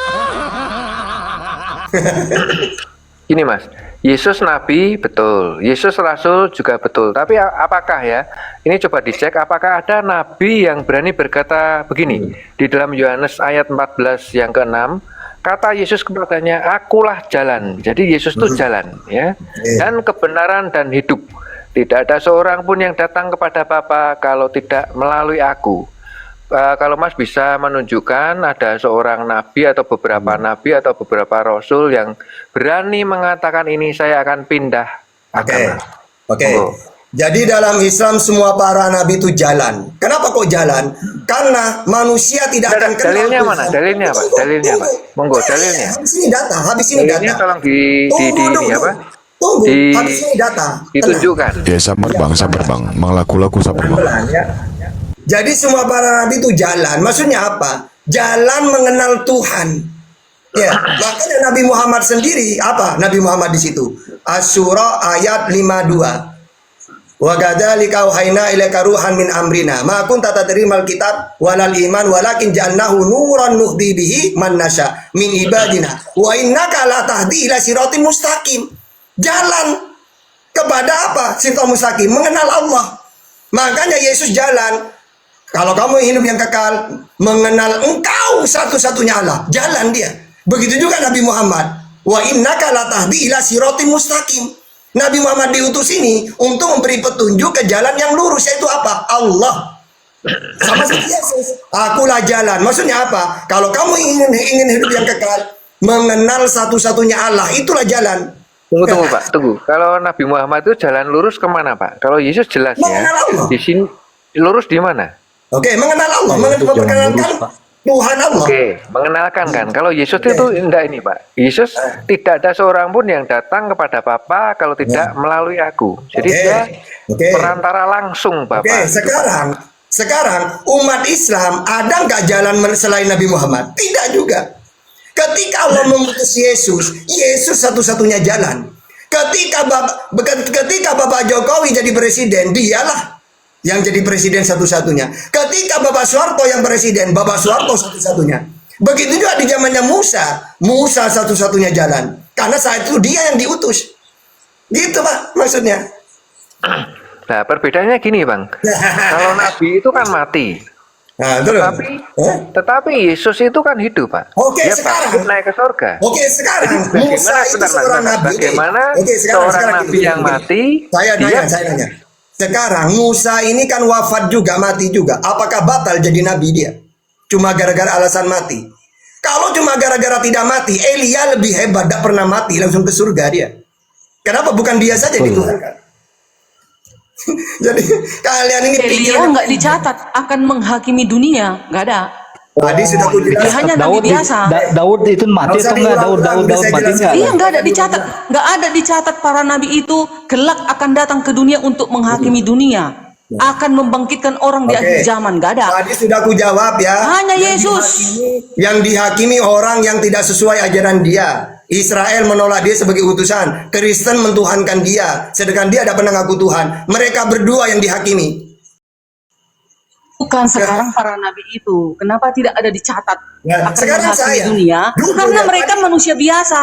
Speaker 3: Gini Mas, Yesus nabi betul, Yesus rasul juga betul. Tapi apakah ya, ini coba dicek apakah ada nabi yang berani berkata begini. Di dalam Yohanes ayat 14 yang ke-6, kata Yesus kepadanya, akulah jalan. Jadi Yesus itu jalan ya, dan kebenaran dan hidup. Tidak ada seorang pun yang datang kepada Bapa kalau tidak melalui aku. Kalau Mas bisa menunjukkan ada seorang nabi atau beberapa nabi atau beberapa rasul yang berani mengatakan ini, saya akan pindah agama.
Speaker 1: Oke. Jadi dalam Islam semua para nabi itu jalan. Kenapa kok jalan? Karena manusia tidak akan kenal
Speaker 3: Dalilnya
Speaker 1: Tuhan.
Speaker 3: mana? Dalilnya Pak? Dalilnya Pak? Monggo dalilnya.
Speaker 1: Habis ini data.
Speaker 3: Dalilnya tolong di ini apa?
Speaker 1: Tunggu,
Speaker 3: Di-
Speaker 1: habis ini data.
Speaker 3: Ditunjukkan.
Speaker 5: Ya sabar bang, melaku-laku sabar bang.
Speaker 1: Tenang ya. Jadi semua para nabi itu jalan. Maksudnya apa? Jalan mengenal Tuhan. Ya, makanya Nabi Muhammad sendiri apa? Nabi Muhammad di situ. Asy-Syura ayat 52. Wa kadzalika auhayna ilaika ruhan min amrina ma kunta tadrimal kitab walal iman walakin ja'alnahu nuran nuhdi bihi man nasya min ibadina wa innaka la tahdi ila siratin mustaqim. Jalan kepada apa? Siratal mustaqim, mengenal Allah. Makanya Yesus jalan. Kalau kamu hidup yang kekal, mengenal engkau satu-satunya Allah, jalan dia. Begitu juga Nabi Muhammad. Wa innaka la tahdi ila siratin mustaqim. Nabi Muhammad diutus ini untuk memberi petunjuk ke jalan yang lurus, yaitu apa? Allah. Sama seperti Yesus. Akulah jalan. Maksudnya apa? Kalau kamu ingin hidup yang kekal, mengenal satu-satunya Allah, itulah jalan.
Speaker 3: Tunggu Pak, tunggu. Kalau Nabi Muhammad itu jalan lurus kemana Pak? Kalau Yesus jelas ya.
Speaker 1: Mengenal Allah.
Speaker 3: Di sini lurus di mana?
Speaker 1: Oke, mengenal Allah, memperkenalkan Tuhan Allah.
Speaker 3: Oke, mengenalkan kan. Kalau Yesus itu enggak ini Pak. Yesus tidak ada seorang pun yang datang kepada Bapa kalau tidak melalui aku. Jadi dia perantara langsung Bapak.
Speaker 1: Oke, sekarang umat Islam ada nggak jalan selain Nabi Muhammad? Tidak juga. Ketika Allah mengutus Yesus, Yesus satu-satunya jalan. Ketika Bapak Jokowi jadi presiden, dialah yang jadi presiden satu-satunya. Ketika Bapak Soeharto yang presiden, Bapak Soeharto satu-satunya. Begitu juga di zamannya Musa satu-satunya jalan. Karena saat itu dia yang diutus. Gitu Pak maksudnya.
Speaker 3: Nah, perbedaannya gini Bang. Kalau Nabi itu kan mati.
Speaker 1: Nah, terus.
Speaker 3: Tetapi Yesus itu kan hidup Pak.
Speaker 1: Oke,
Speaker 3: Dia
Speaker 1: sekarang.
Speaker 3: bangkit naik ke surga.
Speaker 1: Oke, sekarang
Speaker 3: Jadi
Speaker 1: Musa itu seorang nabi.
Speaker 3: Bagaimana
Speaker 1: Oke,
Speaker 3: seorang nabi
Speaker 1: gini,
Speaker 3: yang
Speaker 1: gini.
Speaker 3: mati?
Speaker 1: Saya nanya. Sekarang Musa ini kan wafat juga, mati juga. Apakah batal jadi nabi dia? Cuma gara-gara alasan mati. Kalau cuma gara-gara tidak mati, Elia lebih hebat, tidak pernah mati, langsung ke surga dia. Kenapa bukan dia saja dituhankan? Jadi kalian ini
Speaker 2: Elia nggak dicatat akan menghakimi dunia, nggak ada.
Speaker 1: Tadi sudah aku
Speaker 2: Dia
Speaker 1: jelaskan.
Speaker 2: hanya nabi biasa.
Speaker 6: Daud itu mati
Speaker 1: Nggak usah
Speaker 6: atau enggak?
Speaker 1: diulang-ulang,
Speaker 6: Daud
Speaker 1: udah saya
Speaker 6: mati
Speaker 1: jelaskan.
Speaker 6: enggak?
Speaker 2: Iya, nggak ada dicatat para nabi itu kelak akan datang ke dunia untuk menghakimi dunia, akan membangkitkan orang di akhir zaman, nggak ada.
Speaker 1: Tadi sudah aku jawab ya.
Speaker 2: Hanya Yesus.
Speaker 1: Yang dihakimi orang yang tidak sesuai ajaran dia. Israel menolak dia sebagai utusan. Kristen mentuhankan dia. Sedangkan dia tidak pernah ngaku Tuhan. Mereka berdua yang dihakimi.
Speaker 2: Bukan sekarang para nabi itu, kenapa tidak ada dicatat
Speaker 1: Nah,
Speaker 2: akan
Speaker 1: sekarang
Speaker 2: menghakimi
Speaker 1: saya.
Speaker 2: dunia?
Speaker 1: Dulu
Speaker 2: Karena
Speaker 1: ya,
Speaker 2: mereka manusia biasa.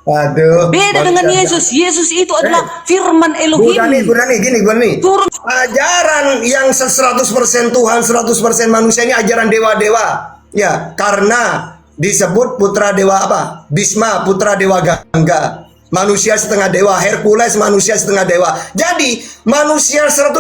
Speaker 1: Aduh.
Speaker 2: Beda dengan Yesus. Yesus itu adalah firman Elohim.
Speaker 1: Gini.
Speaker 2: Turun.
Speaker 1: Ajaran yang 100% Tuhan, 100% manusia ini ajaran dewa-dewa. Ya, karena disebut putra dewa apa? Bisma, putra dewa Gangga. Manusia setengah dewa, Hercules manusia setengah dewa. Jadi, manusia 100%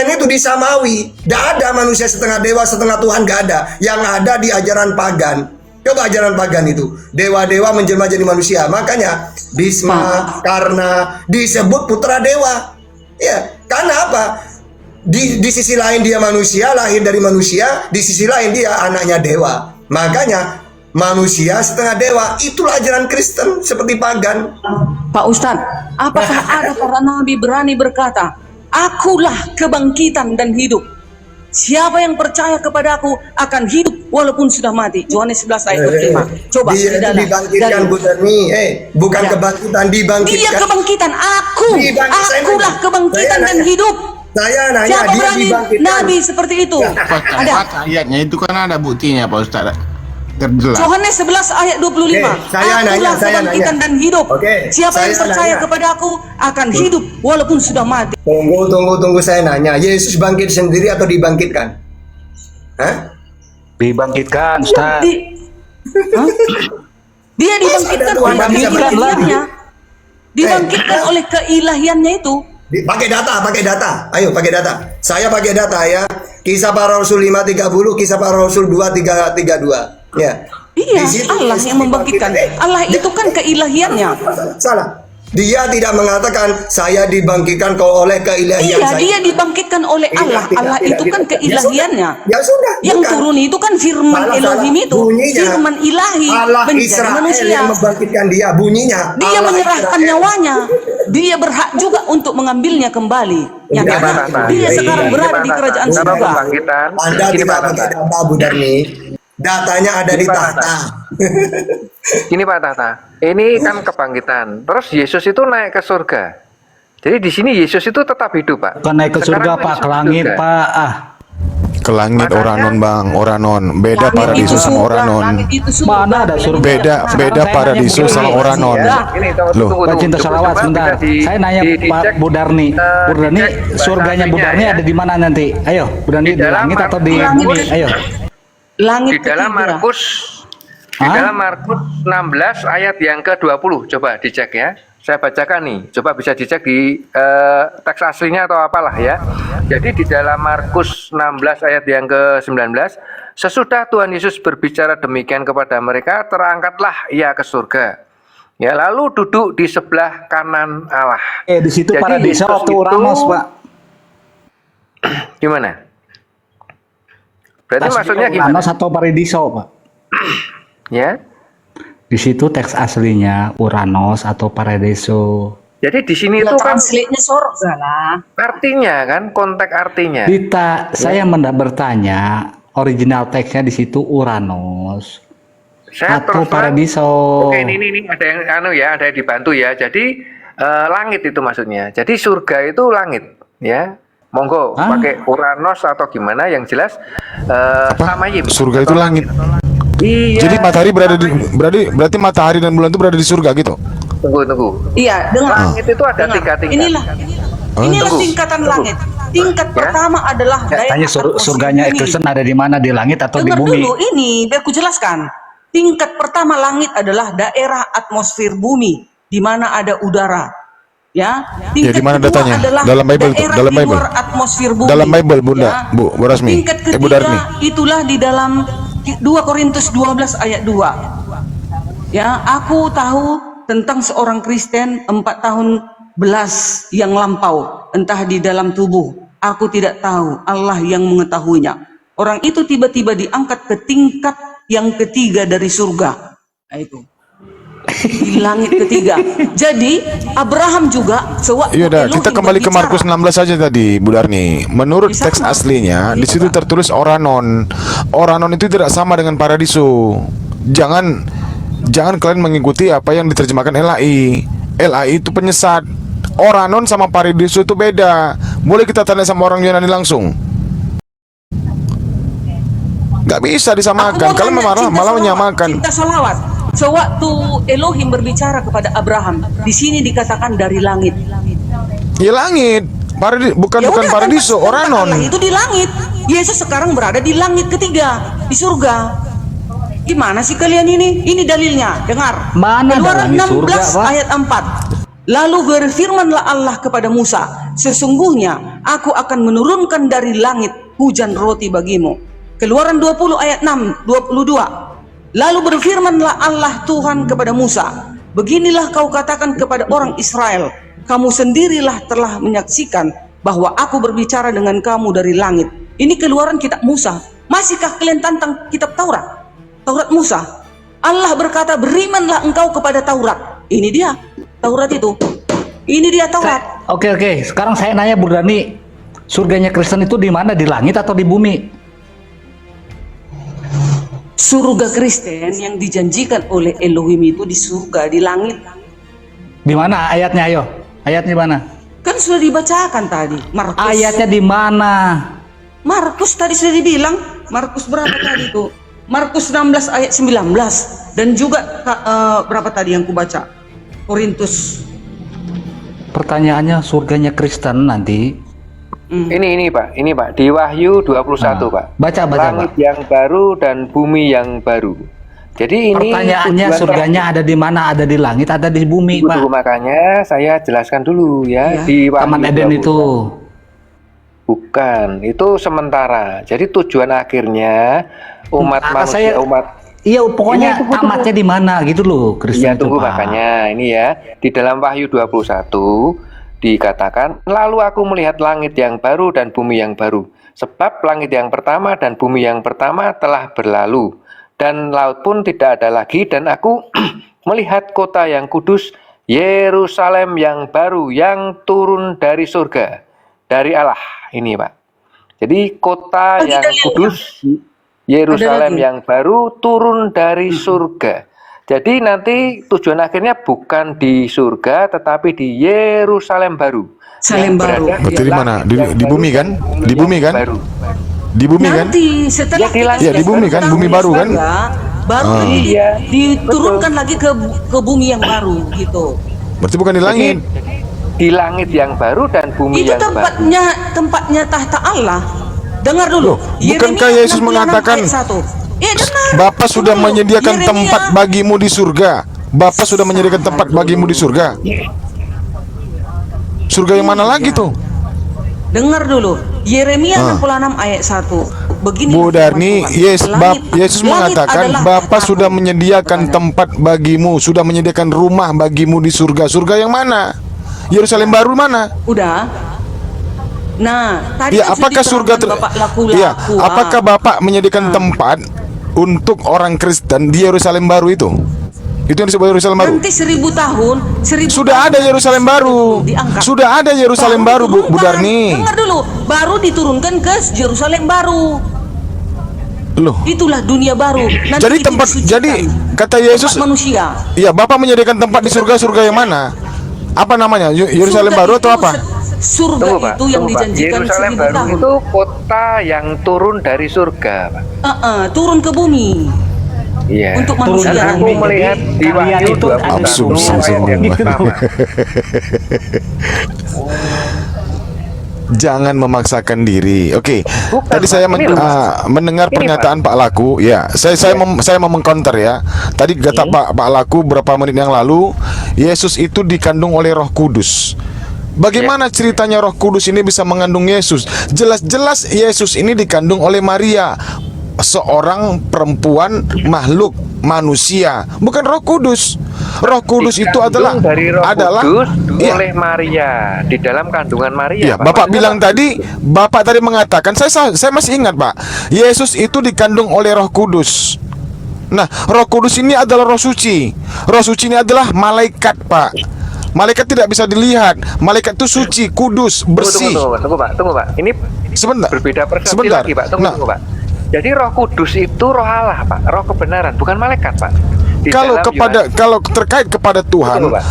Speaker 1: itu disamawi. Tidak ada manusia setengah dewa, setengah Tuhan, gak ada. Yang ada di ajaran pagan. Coba ajaran pagan itu, dewa-dewa menjelma jadi manusia. Makanya Bisma, Karna disebut putra dewa. Ya, karena apa? Di sisi lain dia manusia, lahir dari manusia. Di sisi lain dia anaknya dewa. Makanya manusia setengah dewa. Itulah ajaran Kristen seperti pagan.
Speaker 2: Pak Ustadz, apakah ada para nabi berani berkata, akulah kebangkitan dan hidup. Siapa yang percaya kepadaku akan hidup walaupun sudah mati. Yohanes 11 ayat 25. Coba
Speaker 1: Dia itu dibangkitkan, Bu Darmi. Bukan
Speaker 2: Ya.
Speaker 1: kebangkitan, dibangkitkan.
Speaker 2: Dia kebangkitan. Akulah kebangkitan dan hidup.
Speaker 1: Saya nanya,
Speaker 2: Siapa
Speaker 1: dia
Speaker 2: berani
Speaker 1: dibangkitkan.
Speaker 2: nabi seperti itu? Ada.
Speaker 5: Ayatnya itu kan ada buktinya Pak Ustaz. Terjelas.
Speaker 2: Yohanes 11 ayat 25.
Speaker 1: Oke, saya nanya.
Speaker 2: kebangkitan dan hidup.
Speaker 1: Oke,
Speaker 2: Siapa yang
Speaker 1: saya
Speaker 2: percaya
Speaker 1: nanya.
Speaker 2: kepadaku akan hidup walaupun sudah mati.
Speaker 1: Tunggu, saya nanya. Yesus bangkit sendiri atau dibangkitkan? Hah?
Speaker 6: Dibangkitkan, Ustaz.
Speaker 2: Hah? Dia dibangkitkan oleh
Speaker 6: Dibangkitkan
Speaker 2: keilahiannya. Dibangkitkan oleh keilahiannya itu.
Speaker 1: Pakai data. Ayo pakai data. Saya pakai data ya. Kisah Para Rasul 5:30, Kisah Para Rasul 2:32. Ya.
Speaker 2: Iya,
Speaker 1: Di situ
Speaker 2: Allah
Speaker 1: Yesus
Speaker 2: yang membangkitkan.
Speaker 1: dibangkitkan.
Speaker 2: Allah itu kan keilahiannya.
Speaker 1: Salah. Dia tidak mengatakan saya dibangkitkan kau oleh keilahian
Speaker 2: Iya,
Speaker 1: saya.
Speaker 2: dia dibangkitkan oleh Allah. Allah itu kan keilahiannya.
Speaker 1: Ya sudah.
Speaker 2: Yang
Speaker 1: bukan.
Speaker 2: turun itu kan firman
Speaker 1: Salah.
Speaker 2: Elohim itu.
Speaker 1: Bunyinya,
Speaker 2: Firman ilahi
Speaker 1: Allah
Speaker 2: menjadi
Speaker 1: Israel
Speaker 2: manusia.
Speaker 1: yang membangkitkan dia. Bunyinya.
Speaker 2: Dia
Speaker 1: Allah
Speaker 2: menyerahkan
Speaker 1: Israel.
Speaker 2: nyawanya. Dia berhak juga untuk mengambilnya kembali.
Speaker 1: Iya,
Speaker 2: Nyatanya,
Speaker 1: Pak.
Speaker 2: dia
Speaker 1: Iya,
Speaker 2: sekarang
Speaker 1: iya,
Speaker 2: berada di kerajaan
Speaker 3: Kalau
Speaker 2: surga.
Speaker 3: kebangkitan,
Speaker 1: Anda
Speaker 3: gini
Speaker 1: tidak
Speaker 3: Pak
Speaker 1: pakai
Speaker 3: Tata.
Speaker 1: data, Bu Darmi. Datanya ada
Speaker 3: Gini,
Speaker 1: di
Speaker 3: Pak
Speaker 1: tahta.
Speaker 3: Gini Pak Tata, ini kan kebangkitan. Terus Yesus itu naik ke surga. Jadi di sini Yesus itu tetap hidup, Pak.
Speaker 6: Bukan naik ke surga,
Speaker 3: Sekarang
Speaker 6: Pak,
Speaker 3: Yesus
Speaker 6: ke langit,
Speaker 3: surga.
Speaker 6: Pak.
Speaker 5: Ke langit
Speaker 3: Makanya-
Speaker 5: Oranon Bang, Oranon. Beda
Speaker 2: Langit
Speaker 5: paradisus
Speaker 2: itu
Speaker 5: sama
Speaker 2: surga,
Speaker 5: Oranon.
Speaker 2: langit itu surga.
Speaker 6: Mana ada surga?
Speaker 5: Beda
Speaker 6: Saya
Speaker 5: paradisus
Speaker 6: nanya
Speaker 5: sama
Speaker 6: begini.
Speaker 5: Oranon.
Speaker 3: Ya, ini
Speaker 5: Loh.
Speaker 6: Pak Cinta Salawat sebentar. Saya nanya Pak Bu Darni. Bu Darni, surganya Bu Darni ada di mana nanti? Ayo, Bu Darni, di
Speaker 3: dalam
Speaker 6: langit atau di
Speaker 2: langit.
Speaker 6: bumi? Ayo.
Speaker 2: Langit
Speaker 3: Di dalam
Speaker 2: ketiga.
Speaker 3: Markus
Speaker 6: Hah?
Speaker 3: dalam Markus 16 ayat yang ke-20. Coba dicek ya. Saya bacakan nih. Coba bisa dicek di teks aslinya atau apalah ya. Jadi di dalam Markus 16 ayat yang ke-19, sesudah Tuhan Yesus berbicara demikian kepada mereka, terangkatlah ia ke surga. Ya, lalu duduk di sebelah kanan Allah.
Speaker 6: Di situ
Speaker 3: Jadi
Speaker 6: paradiso
Speaker 3: Yesus
Speaker 6: atau
Speaker 3: itu-
Speaker 6: Uranos, Pak?
Speaker 3: Gimana? Berarti maksudnya gimana?
Speaker 6: Uranos atau paradiso, Pak?
Speaker 3: Ya.
Speaker 6: Di situ teks aslinya Uranos atau paradiso.
Speaker 3: Jadi di sini
Speaker 2: Ya,
Speaker 3: itu kan
Speaker 2: translate-nya surga lah.
Speaker 3: artinya kan, konteks artinya.
Speaker 6: Saya bertanya, original teksnya di situ Uranos
Speaker 3: Saya
Speaker 6: atau
Speaker 3: terus terang-
Speaker 6: paradiso.
Speaker 3: Oke, ini ada yang ada yang dibantu ya. Jadi langit itu maksudnya. Jadi surga itu langit, ya. Monggo
Speaker 6: Hah?
Speaker 3: pakai Uranos atau gimana yang jelas Samayim.
Speaker 5: Surga itu langit.
Speaker 3: Iya.
Speaker 5: Jadi matahari berarti matahari dan bulan itu berada di surga gitu.
Speaker 3: Tunggu.
Speaker 2: Iya, dengar.
Speaker 3: Langit itu ada
Speaker 2: Dengar.
Speaker 3: tiga tingkat.
Speaker 2: Inilah
Speaker 3: Tunggu.
Speaker 2: tingkatan
Speaker 3: Tunggu.
Speaker 2: langit. Tingkat
Speaker 3: Ya.
Speaker 2: pertama adalah
Speaker 6: Tanya surganya
Speaker 2: bumi.
Speaker 6: Kristen ada di mana, di langit atau di
Speaker 2: Dengar
Speaker 6: bumi?
Speaker 2: dulu ini, biar ku jelaskan. Tingkat pertama langit adalah daerah atmosfer bumi, di mana ada udara. Ya,
Speaker 5: Ya, di mana
Speaker 2: kedua
Speaker 5: datanya?
Speaker 2: adalah
Speaker 5: Dalam Bible tuh,
Speaker 2: daerah
Speaker 5: dalam
Speaker 2: di
Speaker 5: Bible.
Speaker 2: luar atmosfer bumi.
Speaker 5: Dalam Bible, Bunda,
Speaker 2: Ya.
Speaker 5: Bu Rasmi,
Speaker 2: Tingkat
Speaker 5: Bu Darmi.
Speaker 2: ketiga itulah di dalam 2 Korintus 12 ayat 2. Ya, aku tahu tentang seorang Kristen 4 tahun belas yang lampau, entah di dalam tubuh. Aku tidak tahu, Allah yang mengetahuinya. Orang itu tiba-tiba diangkat ke tingkat yang ketiga dari surga. Nah, itu. Di langit ketiga. Jadi Abraham juga sewaktu
Speaker 5: Iya dah,
Speaker 2: Elohim
Speaker 5: kita kembali ke
Speaker 2: berbicara,
Speaker 5: Markus 16 saja tadi, Bu Darni. Menurut
Speaker 2: Bisa,
Speaker 5: teks
Speaker 2: Pak.
Speaker 5: aslinya, di situ
Speaker 2: Bisa.
Speaker 5: tertulis Oranon. Oranon itu tidak sama dengan paradiso. Jangan kalian mengikuti apa yang diterjemahkan LAI. LAI itu penyesat. Oranon sama paradiso itu beda. Boleh kita tanya sama orang Yunani langsung. Gak bisa
Speaker 2: Aku
Speaker 5: disamakan.
Speaker 2: mau
Speaker 5: Kalian
Speaker 2: tanya,
Speaker 5: malah
Speaker 2: cinta salawat,
Speaker 5: menyamakan.
Speaker 2: Cinta salawat. Sewaktu Elohim berbicara kepada Abraham, di sini dikatakan dari langit.
Speaker 5: Ya langit. Bukan
Speaker 2: Ya
Speaker 5: bukan
Speaker 2: udah,
Speaker 5: paradiso,
Speaker 2: tempat
Speaker 5: oranon.
Speaker 2: Allah itu di langit. Yesus sekarang berada di langit ketiga, di surga. Gimana sih kalian ini? Ini dalilnya, dengar.
Speaker 6: Mana ada
Speaker 2: Keluaran
Speaker 6: langit
Speaker 2: 16
Speaker 6: surga, Pak?
Speaker 2: ayat 4. Lalu berfirmanlah Allah kepada Musa, sesungguhnya aku akan menurunkan dari langit hujan roti bagimu. Keluaran 20 ayat 6, 22. Lalu berfirmanlah Allah Tuhan kepada Musa, beginilah kau katakan kepada orang Israel, kamu sendirilah telah menyaksikan bahwa aku berbicara dengan kamu dari langit. Ini keluaran kitab Musa. Masihkah kalian tantang kitab Taurat? Taurat Musa. Allah berkata, berimanlah engkau kepada Taurat. Ini dia Taurat itu. Ini dia Taurat.
Speaker 6: Oke. Sekarang saya nanya Bu Dani, surganya Kristen itu di mana? Di langit atau di bumi?
Speaker 2: Surga Kristen yang dijanjikan oleh Elohim itu di surga, di langit.
Speaker 6: Di mana ayatnya? Ayo, ayatnya mana?
Speaker 2: Kan sudah dibacakan tadi. Markus.
Speaker 6: Ayatnya di mana?
Speaker 2: Markus tadi sudah dibilang. Markus berapa tadi itu? Markus 16 ayat 19. Dan juga berapa tadi yang kubaca? Korintus.
Speaker 6: Pertanyaannya surganya Kristen nanti.
Speaker 3: Ini Pak, di Wahyu 21 Pak.
Speaker 6: Baca.
Speaker 3: Langit yang baru dan bumi yang baru. Jadi ini
Speaker 6: Pertanyaannya
Speaker 3: tujuan
Speaker 6: surganya ada di mana? Ada di langit, ada di bumi, Pak?
Speaker 3: Tunggu, makanya saya jelaskan dulu ya.
Speaker 2: Iya.
Speaker 3: Di Wahyu
Speaker 6: Taman Eden
Speaker 3: 21.
Speaker 6: itu.
Speaker 3: Bukan, itu sementara. Jadi tujuan akhirnya umat manusia,
Speaker 6: Iya, pokoknya
Speaker 3: Ini, tunggu.
Speaker 6: tamatnya di mana gitu loh, Kristen
Speaker 3: Iya,
Speaker 6: itu,
Speaker 3: tunggu
Speaker 6: Pak.
Speaker 3: makanya ini ya. Di dalam Wahyu 21 dikatakan, lalu aku melihat langit yang baru dan bumi yang baru. Sebab langit yang pertama dan bumi yang pertama telah berlalu. Dan laut pun tidak ada lagi. Dan aku melihat kota yang kudus, Yerusalem yang baru, yang turun dari surga, dari Allah. Ini Pak. Jadi kota yang kudus, Yerusalem yang baru, turun dari surga. Jadi nanti tujuan akhirnya bukan di surga, tetapi di Yerusalem baru.
Speaker 2: Salem baru.
Speaker 5: Berarti di mana? Di bumi kan? Di bumi kan?
Speaker 3: Baru.
Speaker 5: Di bumi kan?
Speaker 2: Nanti setelah
Speaker 3: Ya, di langit.
Speaker 5: Ya, di bumi kan?
Speaker 2: tahu
Speaker 5: Bumi baru kan?
Speaker 2: surga, baru
Speaker 3: Iya,
Speaker 2: diturunkan lagi ke bumi yang baru gitu.
Speaker 5: Berarti bukan di langit.
Speaker 3: Di langit yang baru dan bumi
Speaker 2: Itu
Speaker 3: yang baru.
Speaker 2: tempatnya tahta Allah. Dengar dulu.
Speaker 5: Loh, bukankah
Speaker 2: Yeremia
Speaker 5: Yesus
Speaker 2: 66
Speaker 5: mengatakan,
Speaker 2: ayat 1. Dengar.
Speaker 5: Bapa sudah
Speaker 2: Tunggu dulu.
Speaker 5: menyediakan
Speaker 2: Yeremia-
Speaker 5: tempat bagimu di surga. Bapa sudah menyediakan tempat bagimu di surga. Surga yang mana lagi tuh?
Speaker 2: Dengar dulu. Yeremia 66 ayat 1. Begini
Speaker 5: Bu Darni, Yesus
Speaker 2: langit
Speaker 5: mengatakan
Speaker 2: adalah
Speaker 5: Bapa
Speaker 2: tahtaku.
Speaker 5: sudah menyediakan tempat bagimu, sudah menyediakan rumah bagimu di surga. Surga yang mana? Yerusalem baru mana?
Speaker 2: Udah. Nah, tadi
Speaker 5: Ya,
Speaker 2: kan sudah
Speaker 5: apakah surga
Speaker 2: diterangkan Bapak laku-laku.
Speaker 5: Ya, apakah Bapak menyediakan tempat untuk orang Kristen di Yerusalem baru itu? Itu yang disebut Yerusalem baru.
Speaker 2: Nanti 1000 tahun, 1000
Speaker 5: Sudah
Speaker 2: tahun,
Speaker 5: ada Yerusalem baru.
Speaker 2: diangkat.
Speaker 5: Sudah ada Yerusalem baru, Bu
Speaker 2: diturunkan.
Speaker 5: Darni.
Speaker 2: Dengar dulu, baru diturunkan ke Yerusalem baru.
Speaker 5: Loh.
Speaker 2: Itulah dunia baru. Nanti
Speaker 5: Jadi
Speaker 2: itu
Speaker 5: tempat
Speaker 2: disucikan.
Speaker 5: jadi kata Yesus,
Speaker 2: Tempat manusia.
Speaker 5: ya Bapak menyediakan tempat di surga yang mana? Apa namanya? Yerusalem
Speaker 2: Surga
Speaker 5: baru atau
Speaker 2: itu
Speaker 5: apa?
Speaker 2: Surga
Speaker 3: Tunggu, Pak.
Speaker 2: itu yang
Speaker 3: Tunggu, Pak.
Speaker 2: dijanjikan
Speaker 3: Yerusalem
Speaker 2: 1000
Speaker 3: baru
Speaker 2: tahun.
Speaker 3: itu kota yang turun dari surga, Pak.
Speaker 2: Turun ke bumi
Speaker 3: Iya.
Speaker 2: untuk
Speaker 6: Turun
Speaker 2: manusia.
Speaker 3: Dan aku
Speaker 6: bumi.
Speaker 3: melihat
Speaker 6: Jadi
Speaker 3: di
Speaker 6: kalian
Speaker 3: Wahyu
Speaker 6: itu ada
Speaker 3: 21
Speaker 5: Asumsi
Speaker 3: ayat yang
Speaker 5: semua.
Speaker 3: pertama.
Speaker 5: Jangan memaksakan diri. Oke.
Speaker 3: Bukan,
Speaker 5: Tadi saya
Speaker 3: Pak. Ini loh,
Speaker 5: mendengar
Speaker 3: Ini,
Speaker 5: pernyataan Pak Laku. Ya, saya mau mengcounter ya. Tadi kata Pak Laku berapa menit yang lalu, Yesus itu dikandung oleh Roh Kudus. Bagaimana ceritanya Roh Kudus ini bisa mengandung Yesus? Jelas-jelas Yesus ini dikandung oleh Maria, seorang perempuan makhluk manusia, bukan Roh Kudus. Roh Kudus itu
Speaker 3: Dikandung dari Roh Kudus
Speaker 5: Iya.
Speaker 3: oleh Maria, di dalam kandungan Maria.
Speaker 5: Iya,
Speaker 3: Pak.
Speaker 5: Bapak
Speaker 3: Maksudnya
Speaker 5: bilang
Speaker 3: Pak,
Speaker 5: tadi, Bapak tadi mengatakan, saya masih ingat Pak, Yesus itu dikandung oleh Roh Kudus. Nah, Roh Kudus ini adalah Roh Suci. Roh Suci ini adalah malaikat, Pak. Malaikat tidak bisa dilihat. Malaikat itu suci, kudus, bersih.
Speaker 3: Tunggu, Pak. Ini
Speaker 5: Sebentar.
Speaker 3: berbeda persepsi
Speaker 5: Sebentar.
Speaker 3: lagi, Pak.
Speaker 5: Nah.
Speaker 3: Tunggu, Pak. Jadi Roh Kudus itu roh Allah, Pak. Roh kebenaran, bukan malaikat, Pak. Di
Speaker 5: Kalau
Speaker 3: dalam
Speaker 5: kalau terkait kepada Tuhan,
Speaker 3: Tunggu, Pak.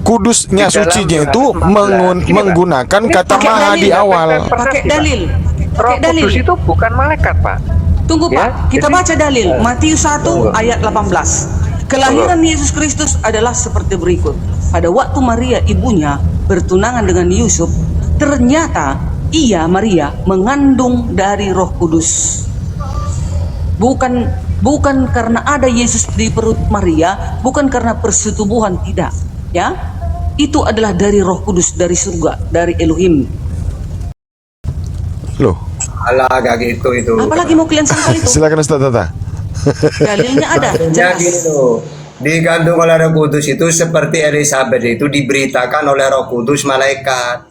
Speaker 5: kudusnya,
Speaker 3: Di dalam
Speaker 5: sucinya
Speaker 3: Yohanes
Speaker 5: itu
Speaker 3: 14. Gini, Pak.
Speaker 5: menggunakan kata
Speaker 2: pakai
Speaker 5: maha
Speaker 2: dalil,
Speaker 5: di awal.
Speaker 2: Pakai dalil.
Speaker 3: Roh
Speaker 2: Pakai dalil.
Speaker 3: Kudus itu bukan malaikat, Pak.
Speaker 2: Tunggu
Speaker 3: Ya,
Speaker 2: Pak, kita
Speaker 3: jadi-
Speaker 2: baca dalil Matius 1 ayat 18. Kelahiran Yesus Kristus adalah seperti berikut. Pada waktu Maria ibunya bertunangan dengan Yusuf, ternyata Maria mengandung dari Roh Kudus. Bukan karena ada Yesus di perut Maria, bukan karena persetubuhan, tidak, ya. Itu adalah dari Roh Kudus, dari surga, dari Elohim.
Speaker 5: Loh,
Speaker 1: Alah, gak gitu itu.
Speaker 2: Apalagi mau kalian sangkal itu?
Speaker 5: silakan Ustaz Tata.
Speaker 2: Dalilnya ada,
Speaker 1: Artinya
Speaker 2: jelas.
Speaker 1: gini loh, dikandung oleh Roh Kudus itu seperti Elizabeth itu diberitakan oleh Roh Kudus malaikat.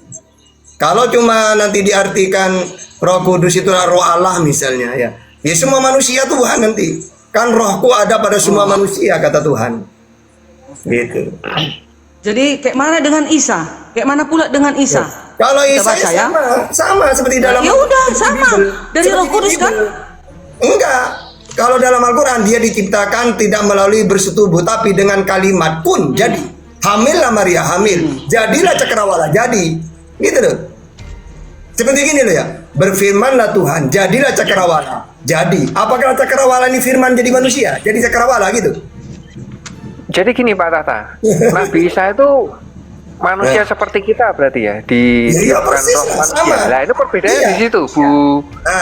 Speaker 1: Kalau cuma nanti diartikan Roh Kudus itu roh Allah misalnya, ya semua manusia Tuhan nanti. Kan rohku ada pada semua manusia, kata Tuhan. Gitu.
Speaker 2: Jadi kayak mana dengan Isa? Kayak mana pula dengan Isa?
Speaker 1: Kalau
Speaker 2: Kita
Speaker 1: Isa
Speaker 2: baca,
Speaker 1: ya sama seperti dalam.
Speaker 2: Ya udah, sama. Dari Roh
Speaker 1: Seperti
Speaker 2: Kudus kan?
Speaker 1: Enggak. Kalau dalam Al-Quran dia diciptakan tidak melalui bersetubuh, tapi dengan kalimat pun jadi. Hamillah Maria, hamil. Jadilah cakrawala, jadi. Gitu loh. Seperti gini loh ya. Berfirmanlah Tuhan, jadilah cakrawala. Jadi. Apakah cakrawala ini firman jadi manusia? Jadi cakrawala gitu.
Speaker 3: Jadi gini Pak Tata, Nabi Isa itu manusia seperti kita berarti ya, di
Speaker 1: Iya, persis
Speaker 3: roh
Speaker 1: lah,
Speaker 3: manusia.
Speaker 1: sama.
Speaker 3: Nah itu perbedaannya
Speaker 1: Iya.
Speaker 3: di situ, Bu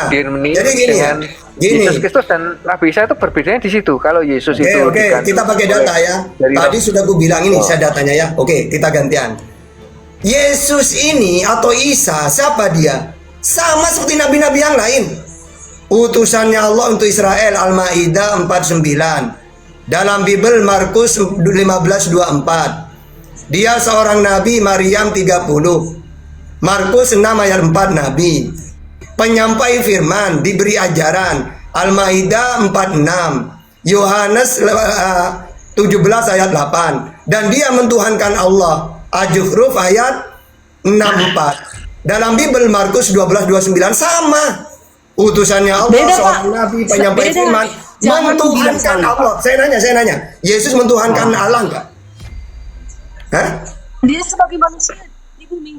Speaker 3: Dirmeni,
Speaker 1: jadi gini ya.
Speaker 3: dengan
Speaker 1: Gini.
Speaker 3: Yesus Kristus dan Nabi Isa itu perbedaannya di situ. Kalau Yesus itu
Speaker 1: Oke,
Speaker 3: dikandung
Speaker 1: kita pakai data ya.
Speaker 3: dari
Speaker 1: Tadi
Speaker 3: roh.
Speaker 1: sudah gue bilang ini, saya datanya ya. Oke, kita gantian. Yesus ini atau Isa, siapa dia? Sama seperti nabi-nabi yang lain. Utusannya Allah untuk Israel, Al-Maidah 49. Dalam Bible Markus 15:24. Dia seorang nabi, Maryam 30. Markus 6 ayat 4 nabi. Penyampai firman, diberi ajaran, Al-Maidah 46. Yohanes 17 ayat 8. Dan dia mentuhankan Allah. Al-Zukhruf ayat 64. Dalam Bible Markus 12:29 sama. Utusannya Allah,
Speaker 2: Beda,
Speaker 1: seorang
Speaker 2: Pak.
Speaker 1: nabi, penyampai
Speaker 2: Beda.
Speaker 1: firman,
Speaker 2: Jangan
Speaker 1: mentuhankan
Speaker 2: bilang
Speaker 1: Allah. Saya nanya. Yesus mentuhankan Allah enggak? Hah?
Speaker 2: Dia sebagai manusia di bumi.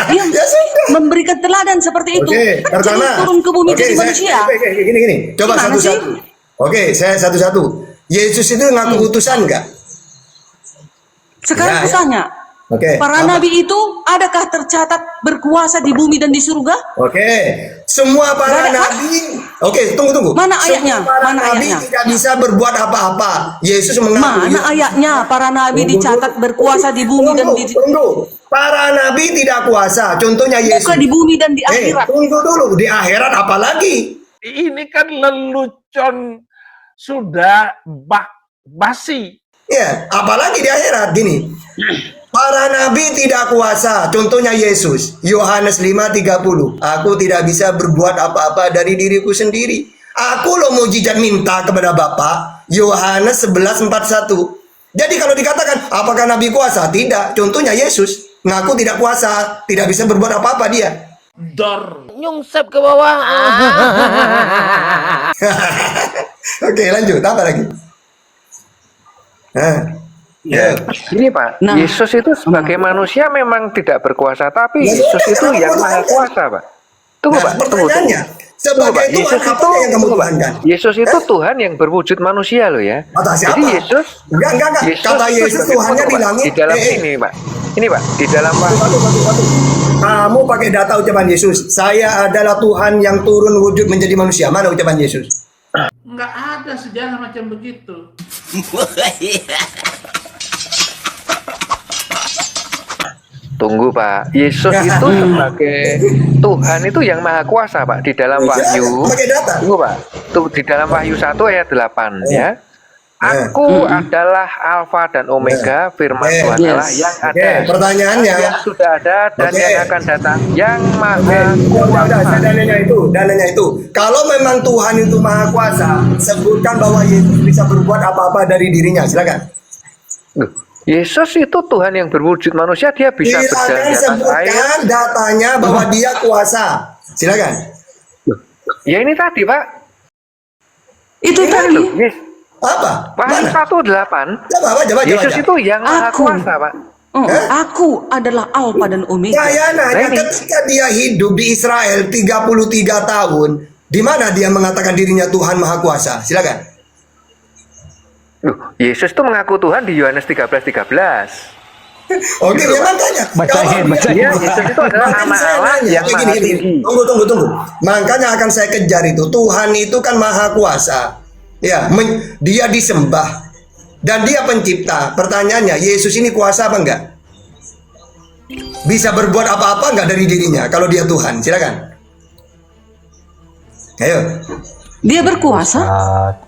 Speaker 2: Dia
Speaker 1: Ya sudah.
Speaker 2: memberikan teladan seperti itu.
Speaker 1: Oke,
Speaker 2: Kan
Speaker 1: pertama.
Speaker 2: jadi turun ke bumi
Speaker 1: Oke,
Speaker 2: jadi
Speaker 1: saya-
Speaker 2: manusia.
Speaker 1: Gini. Coba
Speaker 2: Gimana
Speaker 1: satu-satu.
Speaker 2: sih?
Speaker 1: Oke, saya satu-satu. Yesus itu ngaku utusan enggak?
Speaker 2: Sekarang
Speaker 1: Ya,
Speaker 2: aku
Speaker 1: ya.
Speaker 2: tanya,
Speaker 1: Oke.
Speaker 2: para
Speaker 1: apa?
Speaker 2: nabi itu adakah tercatat berkuasa di bumi dan di surga?
Speaker 1: Oke, semua para
Speaker 2: Nggak ada,
Speaker 1: nabi. Oke, tunggu.
Speaker 2: Mana
Speaker 1: Semua
Speaker 2: ayatnya?
Speaker 1: para
Speaker 2: Mana
Speaker 1: nabi
Speaker 2: ayatnya?
Speaker 1: tidak bisa berbuat apa-apa. Yesus mengaku.
Speaker 2: Mana ayatnya para nabi
Speaker 1: Tunggu
Speaker 2: dicatat
Speaker 1: dulu.
Speaker 2: berkuasa di bumi dan di
Speaker 1: Tunggu. Para nabi tidak kuasa. Contohnya Yesus.
Speaker 2: bukan di bumi dan di akhirat.
Speaker 1: Tunggu dulu. Di akhirat apalagi?
Speaker 10: Ini kan lelucon sudah basi.
Speaker 1: Ya, apalagi di akhirat gini. Para nabi tidak kuasa, contohnya Yesus. Yohanes 5:30. Aku tidak bisa berbuat apa-apa dari diriku sendiri. Aku loh mujizat minta kepada Bapa. Yohanes 11:41. Jadi kalau dikatakan apakah nabi kuasa? Tidak. Contohnya Yesus ngaku tidak kuasa, tidak bisa berbuat apa-apa dia.
Speaker 10: Dor.
Speaker 4: Nyungsep ke bawah.
Speaker 1: Oke, lanjut. Apa lagi? Ya.
Speaker 3: Gini Pak,
Speaker 2: Nah.
Speaker 3: Yesus itu sebagai manusia memang tidak berkuasa, tapi
Speaker 1: Ya
Speaker 3: Yesus
Speaker 1: sudah,
Speaker 3: itu
Speaker 1: jangan
Speaker 3: yang
Speaker 1: kamu
Speaker 3: maha
Speaker 1: tanya.
Speaker 3: kuasa Pak. Tunggu
Speaker 1: Nah,
Speaker 3: Pak, tunggu.
Speaker 1: pertanyaannya, sebagai
Speaker 3: Pak.
Speaker 1: Tuhan,
Speaker 3: Yesus
Speaker 1: apa
Speaker 3: itu,
Speaker 1: yang kamu tuhankan?
Speaker 3: Yesus itu Tuhan yang berwujud manusia loh ya.
Speaker 1: Kata siapa?
Speaker 3: Jadi Yesus,
Speaker 1: Enggak. Kata
Speaker 3: itu
Speaker 1: Yesus
Speaker 3: sebagai
Speaker 1: Tuhannya
Speaker 3: Pak,
Speaker 1: di langit.
Speaker 3: Di dalam ini Pak, ini Pak, di dalam Pak.
Speaker 1: Satu. Kamu pakai data ucapan Yesus. Saya adalah Tuhan yang turun wujud menjadi manusia. Mana ucapan Yesus?
Speaker 10: Nggak ada sejarah macam begitu.
Speaker 3: Tunggu Pak, Yesus itu sebagai Tuhan itu yang maha kuasa Pak di dalam Wahyu.
Speaker 1: Pakai data.
Speaker 3: Tunggu Pak, tuh di dalam Wahyu 1 ayat 8 ya. Aku adalah Alfa dan Omega, firman
Speaker 1: Oke.
Speaker 3: Tuhan Allah yang
Speaker 1: Oke,
Speaker 3: ada,
Speaker 1: pertanyaannya.
Speaker 3: yang sudah ada dan
Speaker 1: Oke.
Speaker 3: yang akan datang, yang maha
Speaker 1: Udah,
Speaker 3: kuasa.
Speaker 1: saya dananya itu. Kalau memang Tuhan itu maha kuasa, sebutkan bahwa Yesus bisa berbuat apa-apa dari dirinya. Silakan.
Speaker 3: Loh, Yesus itu Tuhan yang berwujud manusia, dia bisa berjalan
Speaker 1: Silakan
Speaker 3: di atas air.
Speaker 1: sebutkan datanya bahwa dia kuasa. Silakan.
Speaker 3: Ya ini tadi Pak.
Speaker 2: Itu
Speaker 3: Ini
Speaker 2: tadi.
Speaker 3: loh, yes.
Speaker 1: Apa?
Speaker 3: Wahyu
Speaker 1: Mana?
Speaker 3: 1:8.
Speaker 1: Coba.
Speaker 3: Yesus itu yang maha
Speaker 2: Aku.
Speaker 3: kuasa Pak.
Speaker 2: Aku adalah Alfa dan Omega.
Speaker 1: Saya nanya,
Speaker 3: Nah, ini.
Speaker 1: ketika dia hidup di Israel 33 tahun, di mana dia mengatakan dirinya Tuhan Maha Kuasa? Silakan.
Speaker 3: Loh, Yesus tuh mengaku Tuhan di Yohanes 13:13.
Speaker 1: Oke, ya makanya.
Speaker 6: Bacain,
Speaker 1: Kalau-
Speaker 6: bacain.
Speaker 3: Ya, Yesus itu adalah
Speaker 1: Makanya
Speaker 3: nama
Speaker 1: saya
Speaker 3: Allah
Speaker 1: nanya,
Speaker 3: yang
Speaker 1: kayak
Speaker 3: maha
Speaker 1: gini.
Speaker 3: tinggi.
Speaker 1: Tunggu. Makanya akan saya kejar itu. Tuhan itu kan maha kuasa. Ya, dia disembah. Dan dia pencipta. Pertanyaannya, Yesus ini kuasa apa enggak? Bisa berbuat apa-apa enggak dari dirinya kalau dia Tuhan? Silakan. Ayo.
Speaker 2: Dia berkuasa.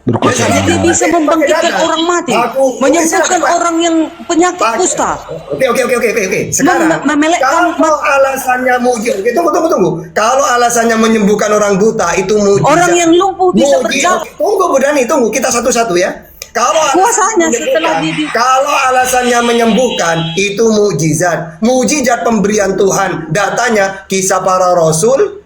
Speaker 6: Berkuasa.
Speaker 2: Saja dia bisa membangkitkan orang mati, menyembuhkan orang yang penyakit kusta.
Speaker 1: Oke. Sekarang,
Speaker 2: Memelekkan
Speaker 1: kalau alasannya mujizat, tunggu. Kalau alasannya menyembuhkan orang buta itu mujizat.
Speaker 2: orang yang lumpuh bisa berjalan.
Speaker 1: Tunggu Bu Dani, tunggu kita satu-satu ya. Kalau
Speaker 2: Kuasanya setelah
Speaker 1: kalau alasannya menyembuhkan itu mujizat. Mujizat pemberian Tuhan. Datanya Kisah Para Rasul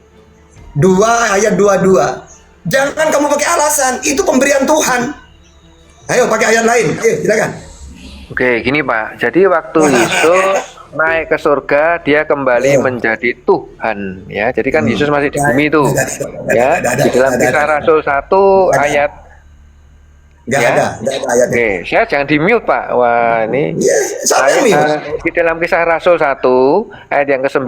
Speaker 1: 2 ayat 22. Jangan kamu pakai alasan, itu pemberian Tuhan. Ayo pakai ayat lain. Ayo, silakan.
Speaker 3: Oke, gini Pak. Jadi waktu Yesus naik ke surga, dia kembali menjadi Tuhan. Ya, jadi kan Yesus masih di bumi itu. Ya, di dalam Kisah Rasul 1 ayat.
Speaker 1: Nggak
Speaker 3: Ya.
Speaker 1: ada ayatnya.
Speaker 3: Oke, saya jangan di mute Pak. Wah, ini.
Speaker 1: Iya, saya
Speaker 3: Di dalam Kisah Rasul 1 ayat yang ke-9,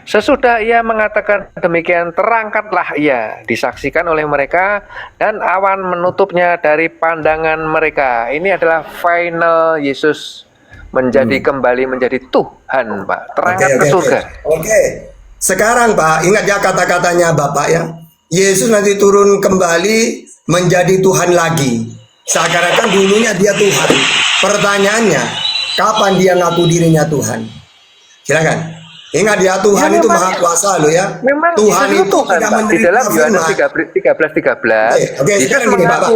Speaker 3: sesudah ia mengatakan demikian, terangkatlah ia, disaksikan oleh mereka, dan awan menutupnya dari pandangan mereka. Ini adalah final Yesus menjadi kembali menjadi Tuhan, Pak. Terangkat ke surga.
Speaker 1: Oke. Sekarang Pak, ingat ya kata-katanya Bapak ya. Yesus nanti turun kembali menjadi Tuhan lagi. Seakan-akan dulunya dia Tuhan. Pertanyaannya, kapan dia ngaku dirinya Tuhan? Silakan. Ingat ya, Tuhan
Speaker 3: Ya,
Speaker 1: itu
Speaker 3: memang-
Speaker 1: maha kuasa loh ya.
Speaker 3: Memang
Speaker 1: Tuhan
Speaker 3: Yesus
Speaker 1: itu
Speaker 3: Tuhan,
Speaker 1: tidak
Speaker 3: Pak. Di
Speaker 1: menerima
Speaker 3: dalam Yohanes
Speaker 1: firman.
Speaker 3: 13:13,
Speaker 1: Oke,
Speaker 3: Yesus
Speaker 1: sekarang gini Bapak.
Speaker 3: mengaku.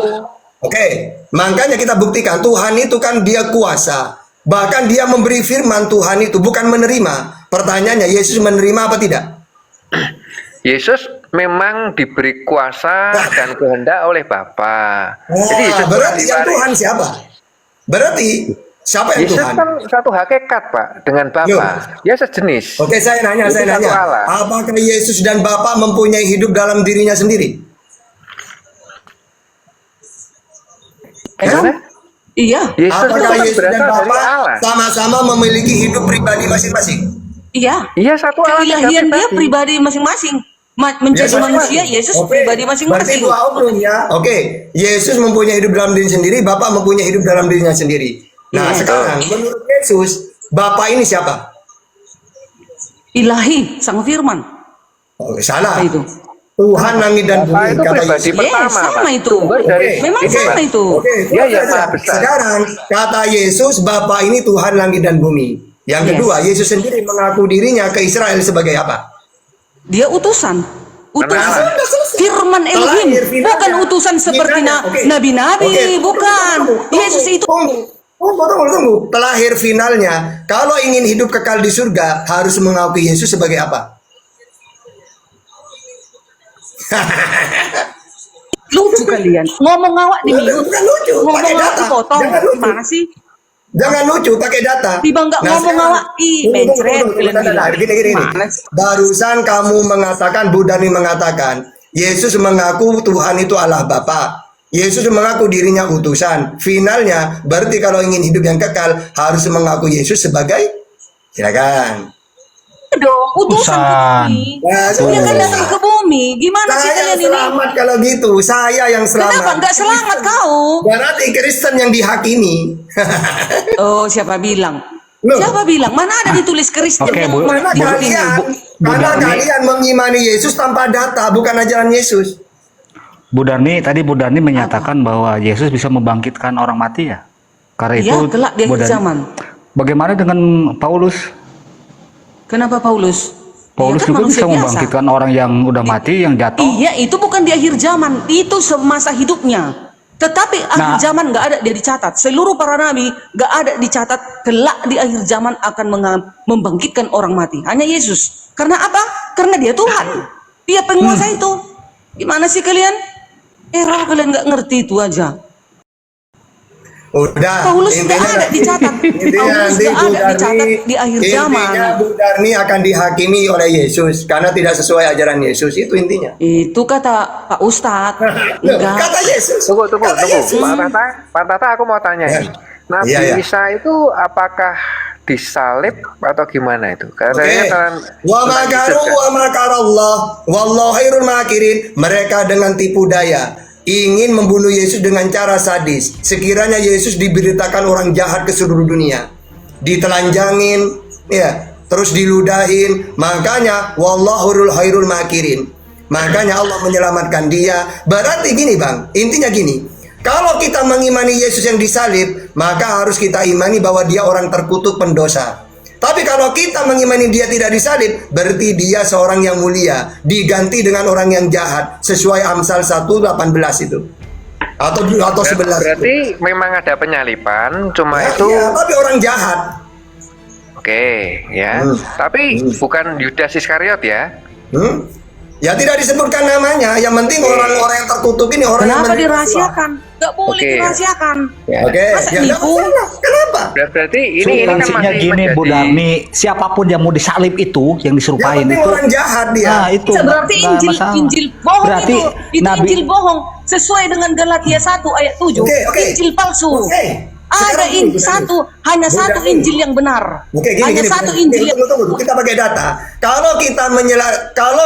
Speaker 1: Oke, makanya kita buktikan Tuhan itu kan dia kuasa. Bahkan dia memberi firman Tuhan itu bukan menerima. Pertanyaannya, Yesus menerima apa tidak?
Speaker 3: Yesus memang diberi kuasa dan kehendak oleh Bapa. Jadi Yesus
Speaker 1: Berarti yang
Speaker 3: diwaris.
Speaker 1: Tuhan siapa? Berarti siapa yang
Speaker 3: Yesus
Speaker 1: Tuhan?
Speaker 3: kan satu hakikat Pak dengan Bapa.
Speaker 1: Loh.
Speaker 3: Dia sejenis.
Speaker 1: Oke, saya nanya.
Speaker 3: Itu satu Allah.
Speaker 1: Apakah Yesus dan Bapa mempunyai hidup dalam dirinya sendiri?
Speaker 3: Gimana?
Speaker 2: Iya,
Speaker 3: Yesus itu
Speaker 1: Apakah
Speaker 3: kan
Speaker 1: Yesus dan
Speaker 3: berasal dari
Speaker 1: Bapa
Speaker 3: Allah.
Speaker 1: sama-sama memiliki hidup pribadi masing-masing?
Speaker 2: iya.
Speaker 3: Iya, satu Allah.
Speaker 2: Keilahian
Speaker 3: tiga
Speaker 2: dia
Speaker 3: pribadi.
Speaker 2: pribadi masing-masing. Menjadi
Speaker 1: Ya,
Speaker 2: manusia, Yesus
Speaker 1: Oke,
Speaker 2: pribadi
Speaker 1: Berarti
Speaker 2: masing-masing.
Speaker 1: dua oknum ya. Oke, Yesus mempunyai hidup dalam diri sendiri, Bapa mempunyai hidup dalam dirinya sendiri. Nah,
Speaker 2: Iya.
Speaker 1: sekarang menurut Yesus, Bapa ini siapa?
Speaker 2: Ilahi, Sang Firman.
Speaker 1: Oh, salah.
Speaker 2: Apa itu?
Speaker 1: Tuhan langit dan
Speaker 3: Bapa
Speaker 1: bumi
Speaker 3: itu
Speaker 1: kata
Speaker 3: pribadi
Speaker 1: Yesus.
Speaker 3: pertama,
Speaker 2: sama
Speaker 3: Pak.
Speaker 2: itu.
Speaker 3: Sumber dari
Speaker 2: Memang
Speaker 3: Oke.
Speaker 2: sama itu.
Speaker 1: Oke,
Speaker 3: Dia yang
Speaker 1: saja.
Speaker 3: maha besar.
Speaker 1: Sekarang kata Yesus, Bapa ini Tuhan langit dan bumi. Yang
Speaker 2: Yes.
Speaker 1: kedua, Yesus sendiri mengaku dirinya ke Israel sebagai apa?
Speaker 2: Dia utusan. Utusan
Speaker 3: Mana?
Speaker 2: firman Elohim,
Speaker 1: Terakhir, finalnya.
Speaker 2: bukan utusan seperti
Speaker 1: Finalnya, oke.
Speaker 2: nabi-nabi,
Speaker 1: Oke,
Speaker 2: bukan.
Speaker 1: tunggu.
Speaker 2: Yesus itu
Speaker 1: Tunggu. Terakhir finalnya, kalau ingin hidup kekal di surga, harus mengakui Yesus sebagai apa?
Speaker 2: lucu kalian. Ngomong ngawak di mute.
Speaker 1: Bukan lucu,
Speaker 2: Ngomong
Speaker 1: pakai
Speaker 2: ngawak
Speaker 1: data.
Speaker 2: dipotong.
Speaker 1: Jangan lucu.
Speaker 2: Gimana sih?
Speaker 1: Jangan lucu, pakai data.
Speaker 2: Tiba nggak ngomong
Speaker 1: sekarang-
Speaker 2: awak, ih,
Speaker 1: Tunggu,
Speaker 2: mencret, kalian
Speaker 1: bentar,
Speaker 2: bilang.
Speaker 1: Gini.
Speaker 2: Mana sih?
Speaker 1: Barusan kamu mengatakan, Bu Dani mengatakan, Yesus mengaku Tuhan itu Allah Bapa. Yesus mengaku dirinya utusan. Finalnya, berarti kalau ingin hidup yang kekal, harus mengaku Yesus sebagai, silakan.
Speaker 2: Dong, utusan
Speaker 6: Utusan.
Speaker 2: bumi.
Speaker 1: Nah,
Speaker 2: Dia kan datang ke bumi. Gimana sih
Speaker 1: Saya
Speaker 2: kalian ini?
Speaker 1: selamat kalau gitu. Saya yang selamat.
Speaker 2: Kenapa nggak selamat kau?
Speaker 1: Berarti Kristen yang dihakimi.
Speaker 2: Oh, siapa bilang?
Speaker 1: Loh.
Speaker 2: Siapa bilang? Mana ada ditulis Kristen
Speaker 6: Oke,
Speaker 2: yang
Speaker 6: Bu.
Speaker 1: Karena
Speaker 2: dihakimi?
Speaker 1: kalian, kalian mengimani Yesus tanpa data, bukan ajaran Yesus.
Speaker 6: Bu Darni menyatakan bahwa Yesus bisa membangkitkan orang mati ya. Karena
Speaker 2: Iya,
Speaker 6: itu
Speaker 2: kelak di
Speaker 6: Bu
Speaker 2: akhir
Speaker 6: Darni-
Speaker 2: zaman.
Speaker 6: Bagaimana dengan Paulus?
Speaker 2: Kenapa Paulus?
Speaker 6: Paulus
Speaker 2: Dia kan
Speaker 6: juga
Speaker 2: manusia
Speaker 6: bisa
Speaker 2: biasa.
Speaker 6: membangkitkan orang yang udah mati, yang jatuh.
Speaker 2: Iya, itu bukan di akhir zaman, itu semasa hidupnya. Tetapi akhir
Speaker 6: Nah.
Speaker 2: zaman nggak ada dia dicatat. Seluruh para nabi nggak ada dicatat kelak di akhir zaman akan membangkitkan orang mati. Hanya Yesus. Karena apa? Karena dia Tuhan. Dia penguasa itu. Gimana sih kalian? Error kalian nggak ngerti itu aja.
Speaker 1: Udah.
Speaker 2: Paulus nggak ada dicatat. Paulus nggak ada dicatat di akhir zaman.
Speaker 1: Intinya Bu Darni akan dihakimi oleh Yesus karena tidak sesuai ajaran Yesus, itu intinya.
Speaker 2: Itu kata Pak Ustadz.
Speaker 1: Loh,
Speaker 2: Enggak.
Speaker 1: kata Yesus.
Speaker 3: Tunggu.
Speaker 1: Kata Yesus.
Speaker 3: Pak Tata, aku mau tanya
Speaker 1: Ya.
Speaker 3: ini. Nabi
Speaker 1: Iya, iya.
Speaker 3: Isa itu apakah disalib atau gimana itu? Katanya kan
Speaker 1: Wa makaru wa makarallah wallahu khairul makirin. Mereka dengan tipu daya ingin membunuh Yesus dengan cara sadis. Sekiranya Yesus diberitakan orang jahat ke seluruh dunia, ditelanjangin, ya, terus diludahin. Makanya wallahu khairul makirin. Makanya Allah menyelamatkan dia. Berarti gini Bang, intinya gini. Kalau kita mengimani Yesus yang disalib, maka harus kita imani bahwa dia orang terkutuk pendosa. Tapi kalau kita mengimani dia tidak disalib, berarti dia seorang yang mulia, diganti dengan orang yang jahat, sesuai Amsal 1:18 itu. Atau 11.
Speaker 3: Berarti memang ada penyalipan, cuma
Speaker 1: Ya,
Speaker 3: itu
Speaker 1: iya, tapi orang jahat.
Speaker 3: oke, ya. Tapi bukan Yudas Iskariot ya.
Speaker 1: Ya tidak disebutkan namanya. Yang penting orang-orang yang terkutuk ini orang yang
Speaker 2: Kenapa
Speaker 1: menerima
Speaker 2: dirahasiakan? Gak boleh
Speaker 3: Oke.
Speaker 2: dirahasiakan.
Speaker 3: Ya.
Speaker 1: Oke,
Speaker 2: Masa
Speaker 1: ya nggak
Speaker 2: nipu?
Speaker 1: masalah. Kenapa?
Speaker 3: Berarti ini kan
Speaker 6: Substansinya
Speaker 3: masih
Speaker 6: gini Bu
Speaker 3: menjadi
Speaker 6: Darni, siapapun yang mau disalib itu, yang
Speaker 1: Yang
Speaker 6: disurupain
Speaker 1: penting
Speaker 6: itu.
Speaker 1: orang jahat dia.
Speaker 6: Nah, itu
Speaker 2: Berarti
Speaker 6: nggak masalah.
Speaker 2: Injil bohong
Speaker 6: Berarti
Speaker 2: itu
Speaker 6: Nabi
Speaker 2: Injil bohong sesuai dengan Galatia 1 ayat 7.
Speaker 1: Oke.
Speaker 2: Injil palsu.
Speaker 1: Oke.
Speaker 2: Ada
Speaker 1: Sekarang gini,
Speaker 2: hanya
Speaker 1: Bu
Speaker 2: satu
Speaker 1: Darni.
Speaker 2: Injil yang benar.
Speaker 1: Oke,
Speaker 2: Hanya satu Injil yang
Speaker 1: tunggu. Kita pakai data. Kalau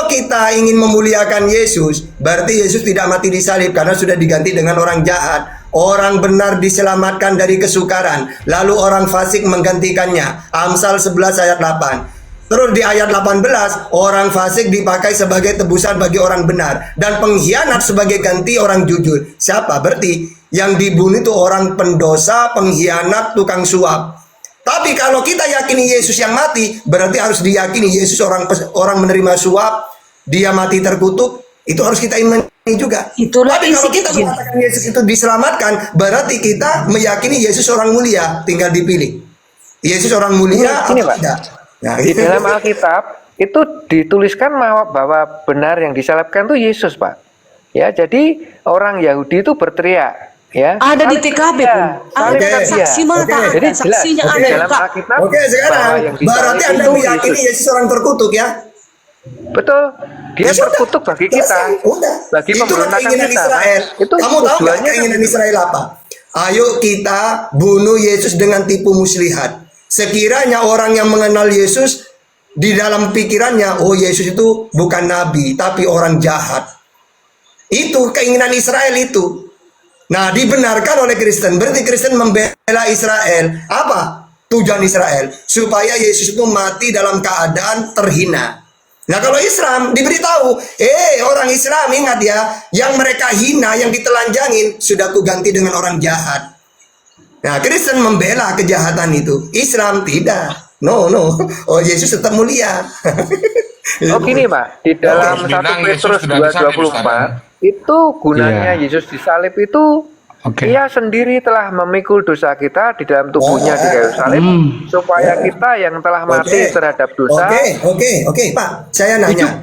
Speaker 1: kita ingin memuliakan Yesus, berarti Yesus tidak mati disalib karena sudah diganti dengan orang jahat. Orang benar diselamatkan dari kesukaran, lalu orang fasik menggantikannya. Amsal 11 ayat 8. Terus di ayat 18, orang fasik dipakai sebagai tebusan bagi orang benar, dan pengkhianat sebagai ganti orang jujur. Siapa? Berarti yang dibunuh itu orang pendosa, pengkhianat, tukang suap. Tapi kalau kita yakini Yesus yang mati, berarti harus diyakini Yesus orang menerima suap, dia mati terkutuk, itu harus kita imani juga.
Speaker 2: Itulah
Speaker 1: Tapi kalau
Speaker 2: isi
Speaker 1: kita
Speaker 2: Injil.
Speaker 1: mengatakan Yesus itu diselamatkan, berarti kita meyakini Yesus orang mulia, tinggal dipilih. Yesus orang mulia
Speaker 3: Ini,
Speaker 1: atau
Speaker 3: Pak.
Speaker 1: tidak? Nah,
Speaker 3: Di dalam Alkitab itu dituliskan bahwa benar yang disalibkan itu Yesus, Pak. Ya, jadi orang Yahudi itu berteriak, ya.
Speaker 2: ada di
Speaker 3: salib
Speaker 2: TKB
Speaker 3: dia,
Speaker 2: pun.
Speaker 3: salib
Speaker 2: Ada
Speaker 3: dia.
Speaker 2: saksi mata,
Speaker 1: Oke.
Speaker 2: ada
Speaker 3: Jadi jelas,
Speaker 2: saksinya
Speaker 1: Oke.
Speaker 2: ada.
Speaker 3: dalam
Speaker 2: Kak.
Speaker 3: Alkitab
Speaker 1: Oke, sekarang
Speaker 3: bahwa yang disalib
Speaker 1: berarti Anda
Speaker 3: itu
Speaker 1: meyakini Yesus orang terkutuk ya?
Speaker 3: Betul. Dia
Speaker 1: Ya sudah.
Speaker 3: terkutuk bagi kita.
Speaker 1: Selesai. Udah.
Speaker 3: Bagi
Speaker 1: Itulah
Speaker 3: pemberontakan
Speaker 1: keinginan
Speaker 3: kita.
Speaker 1: Israel.
Speaker 3: Itu
Speaker 1: Kamu tahu nggak
Speaker 3: tujuannya
Speaker 1: keinginan
Speaker 3: kan
Speaker 1: Israel apa? Ayo kita bunuh Yesus dengan tipu muslihat. Sekiranya orang yang mengenal Yesus di dalam pikirannya, oh Yesus itu bukan nabi, tapi orang jahat. Itu keinginan Israel itu. Nah, dibenarkan oleh Kristen. Berarti Kristen membela Israel. Apa tujuan Israel? Supaya Yesus itu mati dalam keadaan terhina. Nah, kalau Islam diberitahu, orang Islam ingat ya, yang mereka hina, yang ditelanjangin, sudah kuganti dengan orang jahat. Nah, Kristen membela kejahatan itu. Islam tidak. No. Oh, Yesus tetap mulia.
Speaker 3: Oh gini Pak, di dalam 1
Speaker 5: bilang Yesus
Speaker 3: Petrus
Speaker 5: sudah disalib,
Speaker 3: 2:24 itu gunanya
Speaker 6: Iya.
Speaker 3: Yesus disalib itu
Speaker 6: Oke.
Speaker 3: Ia sendiri telah memikul dosa kita di dalam tubuhnya di kayu salib supaya kita yang telah mati terhadap dosa
Speaker 1: Oke, Pak. Saya nanya.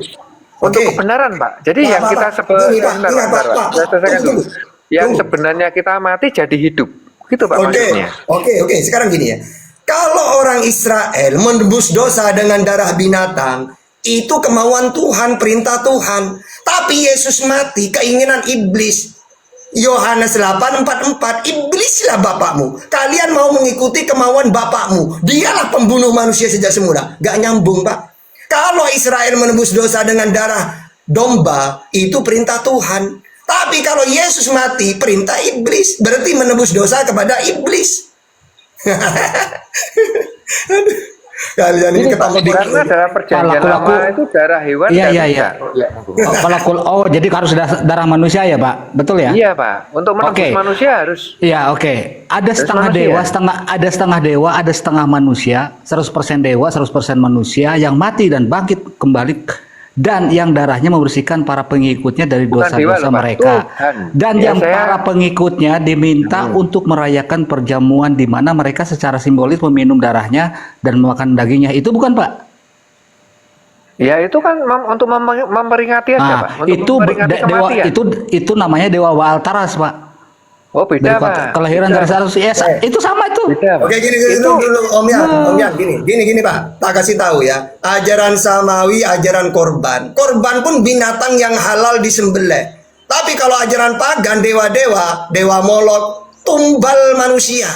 Speaker 3: untuk
Speaker 1: Oke.
Speaker 3: kebenaran Pak. Jadi
Speaker 1: Pak,
Speaker 3: yang
Speaker 1: Pak,
Speaker 3: kita
Speaker 1: Pak. Begini, Pak. Ingat, Pak.
Speaker 3: Saya selesaikan dulu.
Speaker 1: Tunggu.
Speaker 3: Yang
Speaker 1: Tunggu.
Speaker 3: sebenarnya kita mati jadi hidup. Gitu Pak maksudnya.
Speaker 1: Oke. Sekarang gini ya. Kalau orang Israel menebus dosa dengan darah binatang, itu kemauan Tuhan, perintah Tuhan. Tapi Yesus mati, keinginan iblis. Yohanes 8:44, iblislah bapakmu. Kalian mau mengikuti kemauan bapakmu. Dialah pembunuh manusia sejak semula. Gak nyambung, Pak. Kalau Israel menebus dosa dengan darah domba, itu perintah Tuhan. Tapi kalau Yesus mati, perintah iblis. Berarti menebus dosa kepada iblis. Aduh, kalian ini ketawa
Speaker 3: Karena dalam perjanjian
Speaker 6: Kalau
Speaker 3: lama itu darah hewan
Speaker 6: Iya,
Speaker 3: nggak
Speaker 6: iya,
Speaker 3: bisa.
Speaker 6: iya. Jadi harus darah manusia ya, Pak? Betul ya?
Speaker 3: Iya Pak, untuk menebus
Speaker 6: Oke.
Speaker 3: manusia harus
Speaker 6: Iya, oke. Ada setengah
Speaker 3: manusia.
Speaker 6: dewa, ada setengah manusia, 100% dewa, 100% manusia yang mati dan bangkit kembali, dan yang darahnya membersihkan para pengikutnya dari
Speaker 3: Bukan dewa
Speaker 6: dosa-dosa
Speaker 3: loh, Pak.
Speaker 6: mereka.
Speaker 3: Tuhan.
Speaker 6: Dan
Speaker 3: Ya,
Speaker 6: yang
Speaker 3: saya-
Speaker 6: para pengikutnya diminta untuk merayakan perjamuan di mana mereka secara simbolis meminum darahnya dan memakan dagingnya. Itu bukan, Pak?
Speaker 3: Ya itu kan untuk memperingati aja Pak. Untuk
Speaker 6: itu
Speaker 3: memperingati kematian.
Speaker 6: itu namanya dewa Waaltaras, Pak.
Speaker 3: Oh, beda, Pak.
Speaker 6: Kelahiran dari satu itu sama itu.
Speaker 3: Beda, Pak.
Speaker 1: Oke, gini dulu Om Yan, gini Pak, tak kasih tahu ya. Ajaran samawi, ajaran korban. Korban pun binatang yang halal disembelih. Tapi kalau ajaran pagan, dewa-dewa, dewa Molok, tumbal manusia.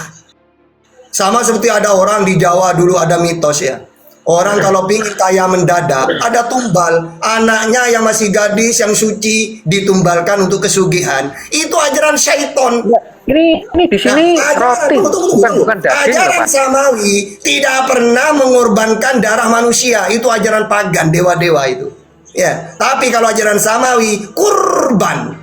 Speaker 1: Sama seperti ada orang di Jawa dulu ada mitos ya. Orang kalau pingin kaya mendadak, ada tumbal, anaknya yang masih gadis, yang suci, ditumbalkan untuk kesugihan. Itu ajaran syaiton.
Speaker 3: Ini di sini roti, bukan daging,
Speaker 1: ajaran
Speaker 3: Pak.
Speaker 1: samawi tidak pernah mengorbankan darah manusia. Itu ajaran pagan, dewa-dewa itu. Ya, tapi kalau ajaran samawi, kurban,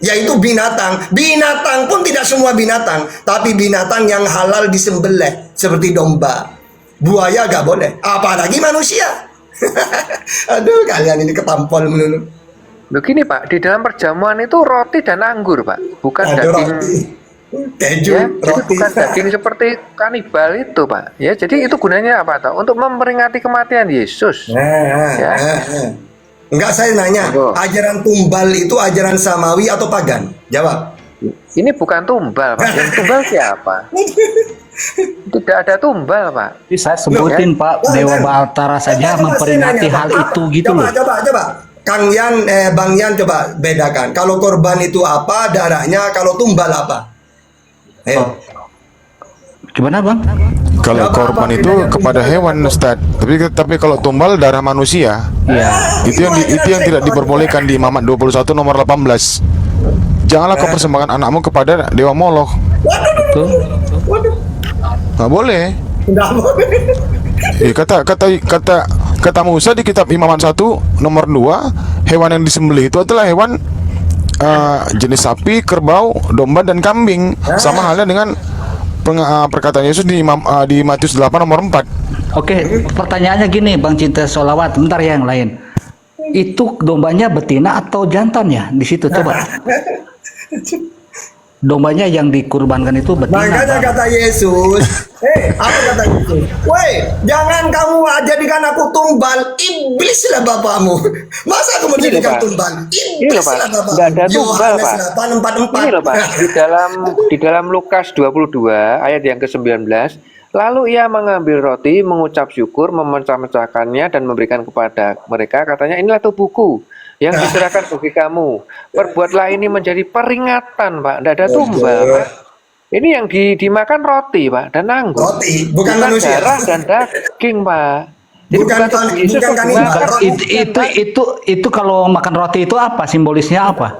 Speaker 1: yaitu binatang. Binatang pun tidak semua binatang, tapi binatang yang halal disembelih, seperti domba. Buaya gak boleh, apalagi manusia. Aduh, kalian ini ketampol melulu.
Speaker 3: Begini, Pak, di dalam perjamuan itu roti dan anggur, Pak, bukan
Speaker 1: Ada
Speaker 3: daging.
Speaker 1: roti, keju,
Speaker 3: Ya, jadi
Speaker 1: roti.
Speaker 3: bukan daging seperti kanibal itu, Pak. Ya, jadi itu gunanya apa, toh? Untuk memperingati kematian Yesus. Ya.
Speaker 1: Enggak, saya nanya,
Speaker 3: Monggo.
Speaker 1: ajaran tumbal itu ajaran samawi atau pagan? Jawab.
Speaker 3: Ini bukan tumbal, Pak. Yang tumbal siapa? Tidak ada tumbal, Pak.
Speaker 6: Jadi saya sebutin Pak, Dewa Batara saja memperingati hal itu gitu loh.
Speaker 1: Coba. Kang Yan, Bang Yan coba bedakan. Kalau korban itu apa darahnya, kalau tumbal apa? Ayo.
Speaker 6: Gimana Bang?
Speaker 5: Kalau korban itu kepada hewan, Ustaz. Tapi kalau tumbal darah manusia.
Speaker 6: Iya.
Speaker 5: Itu yang tidak diperbolehkan di Imamat 21 nomor 18. Janganlah kau persembahkan anakmu kepada dewa Molok.
Speaker 6: Betul.
Speaker 5: Nggak boleh.
Speaker 1: Nggak boleh.
Speaker 5: Kata Musa di kitab Imamat 1 nomor 2, hewan yang disembelih itu adalah hewan jenis sapi, kerbau, domba dan kambing. Sama halnya dengan perkataan Yesus di Matius 8 nomor 4.
Speaker 6: Oke, pertanyaannya gini Bang Cinta Sholawat, bentar ya yang lain. Itu dombanya betina atau jantan ya di situ coba. Dombanya yang dikurbankan itu betina.
Speaker 1: Makanya
Speaker 6: Bang.
Speaker 1: kata Yesus, apa kata Yesus? Woi, jangan kamu jadikan aku tumbal, iblislah bapakmu. Masa aku menjadikan
Speaker 3: Pak.
Speaker 1: tumbal?
Speaker 3: Ini loh, Pak.
Speaker 1: Iblislah bapakmu.
Speaker 3: Nggak ada tumbal, Pak.
Speaker 1: Yohanes 8:44.
Speaker 3: Ini loh, Pak. Di dalam Lukas 22 ayat yang ke-19, lalu ia mengambil roti, mengucap syukur, memecah-mecahkannya dan memberikan kepada mereka. Katanya, inilah tubuhku yang diserahkan bagi kamu. Perbuatlah ini menjadi peringatan, Pak. Tidak ada tumbal, Pak. Ini yang dimakan roti, Pak, dan anggur.
Speaker 1: Roti, bukan manusia.
Speaker 3: Darah dan daging, Pak. Jadi
Speaker 1: Bukan
Speaker 3: tubuh Yesus
Speaker 1: bukan
Speaker 3: kok
Speaker 1: kanibal.
Speaker 3: dimakan.
Speaker 6: Itu kalau makan roti itu apa? Simbolisnya apa?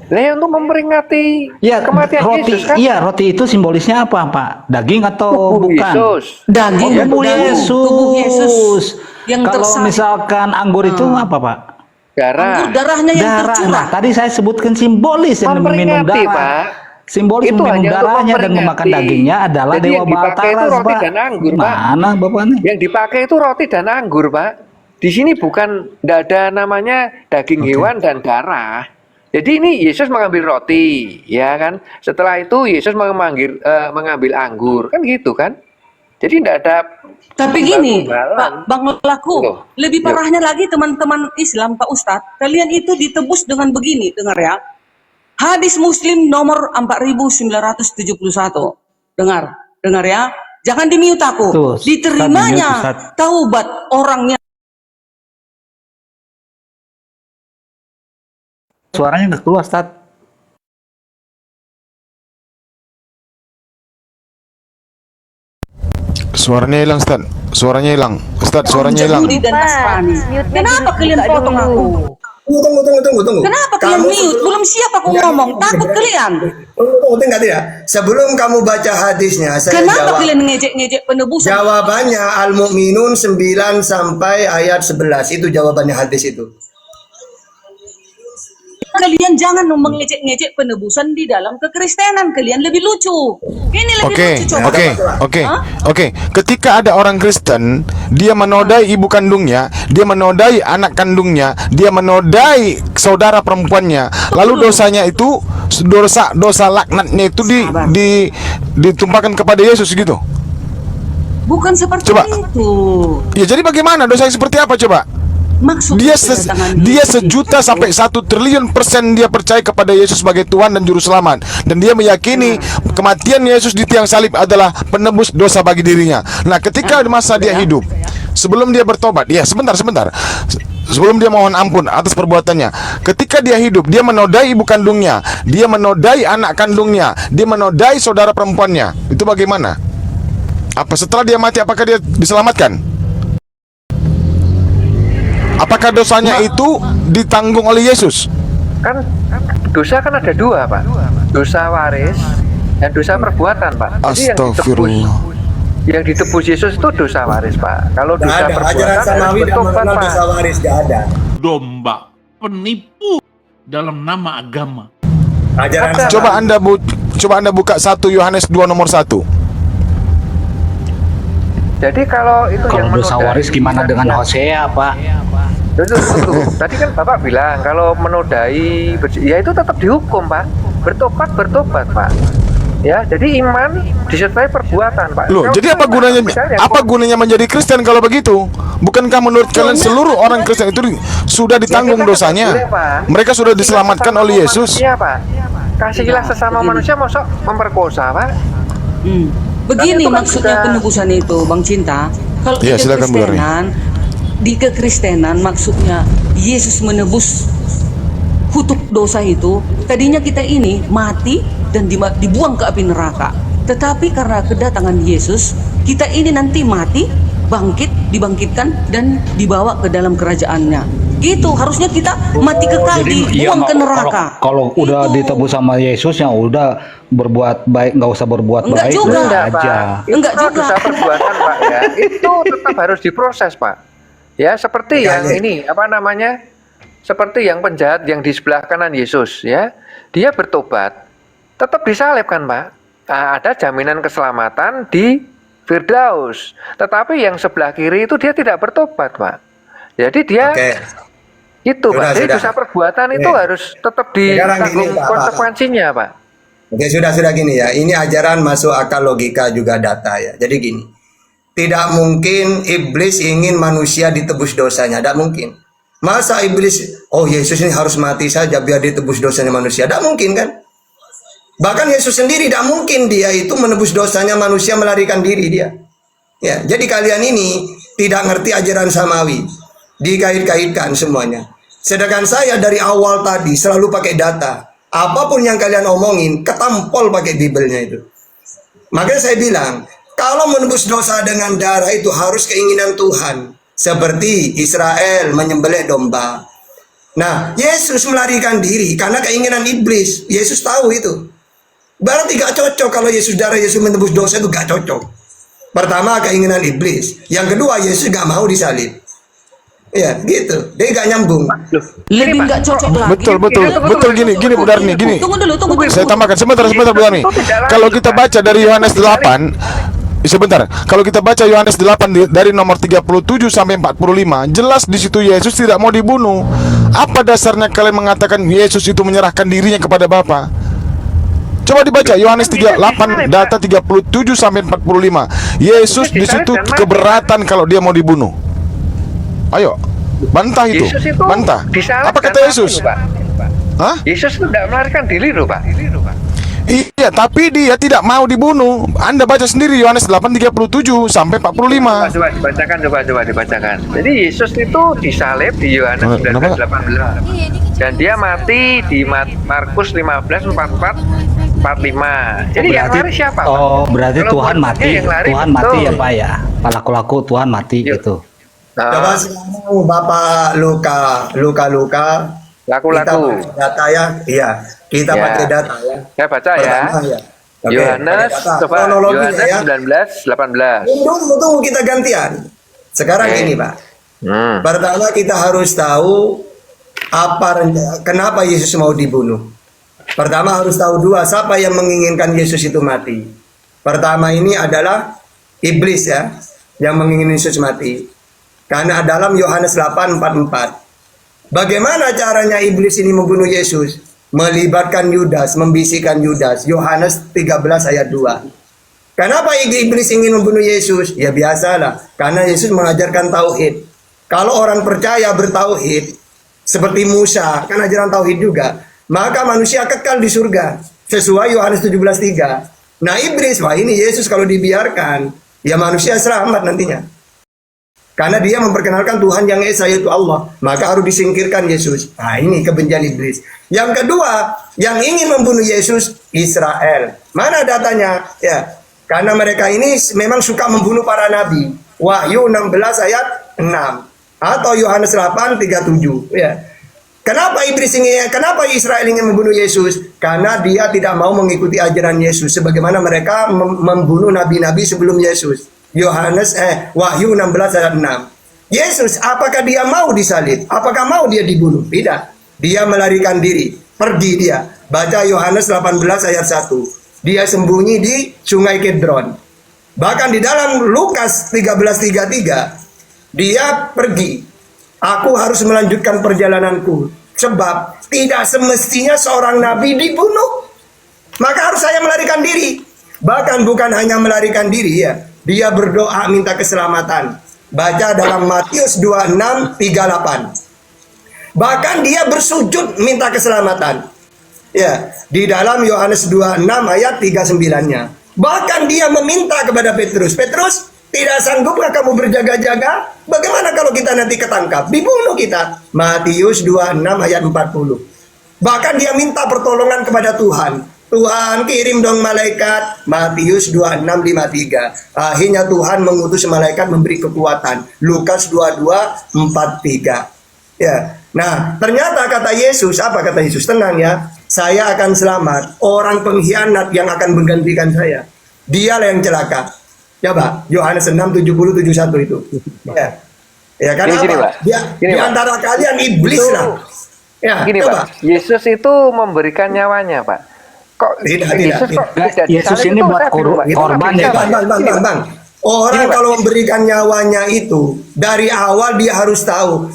Speaker 3: Lah ya, untuk memperingati
Speaker 6: Ya,
Speaker 3: kematian
Speaker 6: roti.
Speaker 3: Yesus, kan?
Speaker 6: Iya, roti itu simbolisnya apa, Pak? Daging atau
Speaker 3: Tubuh
Speaker 6: bukan?
Speaker 3: Yesus.
Speaker 2: Daging,
Speaker 6: Tubuh Yesus.
Speaker 2: tubuh Yesus yang
Speaker 6: Kalau
Speaker 2: tersalib.
Speaker 6: misalkan anggur itu apa, Pak?
Speaker 3: Darah.
Speaker 2: Anggur darahnya yang
Speaker 6: Darah.
Speaker 2: tercurah.
Speaker 6: Nah, tadi saya sebutkan simbolis yang minum
Speaker 3: Memperingati,
Speaker 6: darah.
Speaker 3: Pak.
Speaker 6: Simbolis
Speaker 3: Itu
Speaker 6: minum
Speaker 3: hanya untuk
Speaker 6: darahnya dan
Speaker 3: memperingati.
Speaker 6: memakan dagingnya adalah
Speaker 3: Jadi
Speaker 6: Dewa
Speaker 3: yang dipakai
Speaker 6: Batara,
Speaker 3: itu roti
Speaker 6: Pak.
Speaker 3: dan anggur, Pak.
Speaker 6: Mana Bapak nih?
Speaker 3: Yang dipakai itu roti dan anggur, Pak. Di sini bukan, tidak ada namanya daging hewan dan darah. Jadi ini Yesus mengambil roti, ya kan? Setelah itu Yesus mengambil anggur, kan gitu kan? Jadi tidak ada.
Speaker 2: Tapi gini,
Speaker 3: Tumbal-tumbalan.
Speaker 2: Bang Laku,
Speaker 3: Loh.
Speaker 2: lebih parahnya lagi teman-teman Islam, Pak Ustadz, kalian itu ditebus dengan begini, dengar ya. Hadis Muslim nomor 4971. Dengar ya. Jangan di-mute aku.
Speaker 6: Tuh,
Speaker 2: Diterimanya
Speaker 6: Ustadz, di-mute, Ustadz.
Speaker 2: taubat orangnya.
Speaker 6: Suaranya nggak keluar, Ustaz.
Speaker 5: Suaranya hilang, Ustaz. Suaranya hilang. Ustaz, suaranya hilang.
Speaker 2: Yahudi dan Nasrani. Kenapa kalian potong aku?
Speaker 1: Tunggu.
Speaker 2: Kenapa kalian mute? Belum siap aku ngomong. Takut kalian.
Speaker 1: Tunggu, ya. Sebelum kamu baca hadisnya, saya
Speaker 2: Kenapa
Speaker 1: jawab.
Speaker 2: kalian ngejek-ngejek penebusan?
Speaker 1: Jawabannya Al-Mu'minun 9 sampai ayat 11. Itu jawabannya hadis itu.
Speaker 2: Kalian jangan mengejek-ngejek penebusan di dalam kekristenan. Kalian lebih lucu. Ini lebih lucu. Coba.
Speaker 5: Oke. Ketika ada orang Kristen, dia menodai ibu kandungnya, dia menodai anak kandungnya, dia menodai saudara perempuannya. Lalu dosanya itu dosa laknatnya itu ditumpahkan kepada Yesus gitu.
Speaker 2: Bukan seperti
Speaker 5: Coba.
Speaker 2: itu.
Speaker 5: Ya jadi bagaimana dosanya seperti apa coba?
Speaker 2: Maksud kedatangan
Speaker 5: Dia
Speaker 2: Yesus
Speaker 5: sejuta sampai 1 triliun% dia percaya kepada Yesus sebagai Tuhan dan Juru Selamat, dan dia meyakini kematian Yesus di tiang salib adalah penebus dosa bagi dirinya. Nah, ketika masa dia hidup, sebelum dia bertobat, ya sebentar, sebelum dia mohon ampun atas perbuatannya, ketika dia hidup, dia menodai ibu kandungnya, dia menodai anak kandungnya, dia menodai saudara perempuannya. Itu bagaimana? Apa setelah dia mati, apakah dia diselamatkan? Apakah dosanya itu ditanggung oleh Yesus?
Speaker 3: Kan dosa kan ada dua, Pak. Dosa waris dan dosa perbuatan, Pak. Jadi
Speaker 5: Astagfirullah.
Speaker 3: yang ditebus Yesus itu dosa waris, Pak. Kalau
Speaker 1: Nggak
Speaker 3: dosa
Speaker 1: ada, ajaran
Speaker 3: perbuatan harus
Speaker 1: samawi dan
Speaker 3: bertobat,
Speaker 1: mengenal
Speaker 3: Pak.
Speaker 1: dosa waris nggak ada.
Speaker 10: Domba penipu dalam nama agama.
Speaker 1: Ajaran
Speaker 3: Ada.
Speaker 1: samawi.
Speaker 5: Coba Anda buka 1 Yohanes 2 nomor 1.
Speaker 3: Jadi kalau itu yang
Speaker 6: Kalau dosa
Speaker 3: menodai,
Speaker 6: waris gimana dengan Hosea, Pak?
Speaker 3: Betul. Tadi kan Bapak bilang kalau menodai, ya itu tetap dihukum, Pak. Bertobat, Pak. Ya, jadi iman disertai perbuatan, Pak.
Speaker 5: Loh,
Speaker 3: Kalau
Speaker 5: jadi apa gunanya
Speaker 3: misalnya,
Speaker 5: apa gunanya menjadi Kristen kalau begitu? Bukankah menurut kalian seluruh orang Kristen itu sudah ditanggung dosanya? Mereka sudah diselamatkan oleh Yesus.
Speaker 3: Iya, Pak. Kasihlah sesama manusia, masa memperkosa, Pak.
Speaker 2: Begini
Speaker 3: Dan itu kan
Speaker 2: maksudnya
Speaker 3: juga-
Speaker 2: penebusan itu, Bang Cinta. Kalau
Speaker 5: Iya, silakan, Bu Darni.
Speaker 2: di kekristenan maksudnya Yesus menebus kutuk dosa itu. Tadinya kita ini mati dan dibuang ke api neraka. Tetapi karena kedatangan Yesus, kita ini nanti mati, bangkit, dibangkitkan dan dibawa ke dalam kerajaannya. Gitu, harusnya kita mati kekal dibuang ke neraka.
Speaker 6: Kalau udah
Speaker 2: Itu.
Speaker 6: ditebus sama Yesus, yang udah berbuat baik, nggak usah berbuat
Speaker 2: Enggak
Speaker 6: baik,
Speaker 2: juga.
Speaker 6: udah
Speaker 3: Pak.
Speaker 6: aja.
Speaker 3: Itu
Speaker 2: Enggak
Speaker 3: kalau
Speaker 2: juga.
Speaker 3: dosa perbuatan, Pak, ya. Itu tetap harus diproses, Pak. Ya, seperti yang ini, apa namanya? Seperti yang penjahat yang di sebelah kanan Yesus, ya. Dia bertobat, tetap disalibkan, Pak. Nah, ada jaminan keselamatan di Firdaus. Tetapi yang sebelah kiri itu dia tidak bertobat, Pak. Jadi dia
Speaker 1: Oke.
Speaker 3: itu, Pak. Jadi
Speaker 1: Sudah.
Speaker 3: dosa perbuatan itu
Speaker 1: Oke.
Speaker 3: harus tetap
Speaker 1: Sekarang
Speaker 3: ditanggung
Speaker 1: gini, Pak.
Speaker 3: konsekuensinya, Pak.
Speaker 1: Oke, sudah gini ya. Ini ajaran masuk akal, logika juga data ya. Jadi gini, tidak mungkin iblis ingin manusia ditebus dosanya, tidak mungkin. Masa iblis, oh Yesus ini harus mati saja biar ditebus dosanya manusia, tidak mungkin kan? Bahkan Yesus sendiri tidak mungkin dia itu menebus dosanya manusia, melarikan diri dia. Ya, jadi kalian ini tidak ngerti ajaran samawi, dikait-kaitkan semuanya. Sedangkan saya dari awal tadi selalu pakai data. Apapun yang kalian omongin, ketampol pakai Bibelnya itu. Makanya saya bilang, kalau menebus dosa dengan darah itu harus keinginan Tuhan. Seperti Israel menyembelih domba. Nah, Yesus melarikan diri karena keinginan iblis. Yesus tahu itu. Berarti gak cocok kalau darah Yesus menebus dosa itu gak cocok. Pertama, keinginan iblis. Yang kedua, Yesus gak mau disalib. Ya, gitu. Dia gak nyambung.
Speaker 2: Lebih nggak cocok lagi.
Speaker 5: Betul gini Bu Darni, gini.
Speaker 2: Tunggu dulu.
Speaker 5: Saya tambahkan sebentar Bu Darni. Kalau kita baca dari Yohanes 8, sebentar. Kalau kita baca Yohanes 8 dari nomor 37 sampai 45, jelas di situ Yesus tidak mau dibunuh. Apa dasarnya kalian mengatakan Yesus itu menyerahkan dirinya kepada Bapa? Coba dibaca Yohanes 38 data 37 sampai 45. Yesus di situ keberatan kalau dia mau dibunuh. Ayo, bantah itu.
Speaker 3: Yesus itu
Speaker 5: Bantah.
Speaker 3: disalib
Speaker 5: Apa
Speaker 3: dan
Speaker 5: kata
Speaker 3: mati,
Speaker 5: Yesus?
Speaker 3: Pak.
Speaker 5: Hah?
Speaker 3: Yesus itu tidak melarikan diri loh, Pak.
Speaker 5: Iya, tapi dia tidak mau dibunuh. Anda baca sendiri Yohanes 8:37 sampai 45.
Speaker 3: Coba dibacakan. Jadi Yesus itu disalib di Yohanes 19:18. Dan dia mati di Markus 15:44-45. Jadi yang lari siapa, Pak?
Speaker 6: Oh, berarti
Speaker 3: Kalau
Speaker 6: Tuhan
Speaker 3: buat
Speaker 6: mati,
Speaker 3: dia yang lari,
Speaker 6: Tuhan mati
Speaker 3: betul.
Speaker 6: ya Pak ya. Pelaku-laku Tuhan mati
Speaker 3: Yuk.
Speaker 6: gitu.
Speaker 1: Coba sekarang Bapak Luka. Kita
Speaker 3: Laku-laku.
Speaker 1: pakai data ya. Iya, kita
Speaker 3: Ya.
Speaker 1: pakai data ya.
Speaker 3: Saya baca ya.
Speaker 1: Pertama ya. Oke,
Speaker 3: Yohanes,
Speaker 1: pakai data.
Speaker 3: coba
Speaker 1: Kronologinya
Speaker 3: Yohanes
Speaker 1: ya.
Speaker 3: 19:18.
Speaker 1: Tunggu kita gantian. Sekarang
Speaker 3: Oke.
Speaker 1: ini Pak.
Speaker 3: Hmm.
Speaker 1: Pertama kita harus tahu kenapa Yesus mau dibunuh. Pertama harus tahu dua, siapa yang menginginkan Yesus itu mati. Pertama ini adalah iblis ya, yang menginginkan Yesus mati. Karena dalam Yohanes 8:44. Bagaimana caranya iblis ini membunuh Yesus? Melibatkan Yudas, membisikkan Yudas. Yohanes 13 ayat 2. Kenapa iblis ingin membunuh Yesus? Ya biasalah, karena Yesus mengajarkan tauhid. Kalau orang percaya bertauhid seperti Musa, kan ajaran tauhid juga, maka manusia kekal di surga sesuai Yohanes 17:3. Nah, iblis, wah ini Yesus kalau dibiarkan, ya manusia selamat nantinya. Karena dia memperkenalkan Tuhan yang Esa, yaitu Allah, maka harus disingkirkan Yesus. Nah, ini kebencian iblis. Yang kedua, yang ingin membunuh Yesus, Israel. Mana datanya? Ya, karena mereka ini memang suka membunuh para nabi. Wahyu 16 ayat 6 atau Yohanes 8:37. Ya. Kenapa kenapa Israel ingin membunuh Yesus? Karena dia tidak mau mengikuti ajaran Yesus sebagaimana mereka membunuh nabi-nabi sebelum Yesus. Wahyu 16 ayat 6. Yesus, apakah dia mau disalib? Apakah mau dia dibunuh? Tidak. Dia melarikan diri, pergi dia. Baca Yohanes 18 ayat 1. Dia sembunyi di Sungai Kedron. Bahkan di dalam Lukas 13:33, dia pergi. Aku harus melanjutkan perjalananku, sebab tidak semestinya seorang nabi dibunuh. Maka harus saya melarikan diri. Bahkan bukan hanya melarikan diri, ya, dia berdoa minta keselamatan. Baca dalam Matius 26:38. Bahkan dia bersujud minta keselamatan. Ya, di dalam Yohanes 26 ayat 39-nya. Bahkan dia meminta kepada Petrus, Petrus, tidak sanggupkah kamu berjaga-jaga? Bagaimana kalau kita nanti ketangkap? Dibunuh kita. Matius 26 ayat 40. Bahkan dia minta pertolongan kepada Tuhan. Tuhan, kirim dong malaikat. Matius 26:53. Akhirnya Tuhan mengutus malaikat memberi kekuatan. Lukas 22:43. Ya. Nah, ternyata kata Yesus, apa kata Yesus? Tenang ya, saya akan selamat. Orang pengkhianat yang akan menggantikan saya, dialah yang celaka. Ya, Pak, Yohanes 6:70-71 itu. Ya. Ya, karena
Speaker 3: Gini,
Speaker 1: apa?
Speaker 3: Pak.
Speaker 1: Di antara kalian iblis
Speaker 3: Itu-
Speaker 1: lah. Ya,
Speaker 3: Gini
Speaker 1: coba.
Speaker 3: Pak, Yesus itu memberikan nyawanya Pak. Kok
Speaker 1: Tidak,
Speaker 3: Yesus
Speaker 1: tidak.
Speaker 3: kok tidak
Speaker 6: Yesus
Speaker 3: disalib
Speaker 6: ini
Speaker 3: itu
Speaker 6: buat
Speaker 3: saya bingung, Pak.
Speaker 6: korban ya, Pak.
Speaker 1: Bang. Orang kalau memberikan nyawanya itu dari awal dia harus tahu.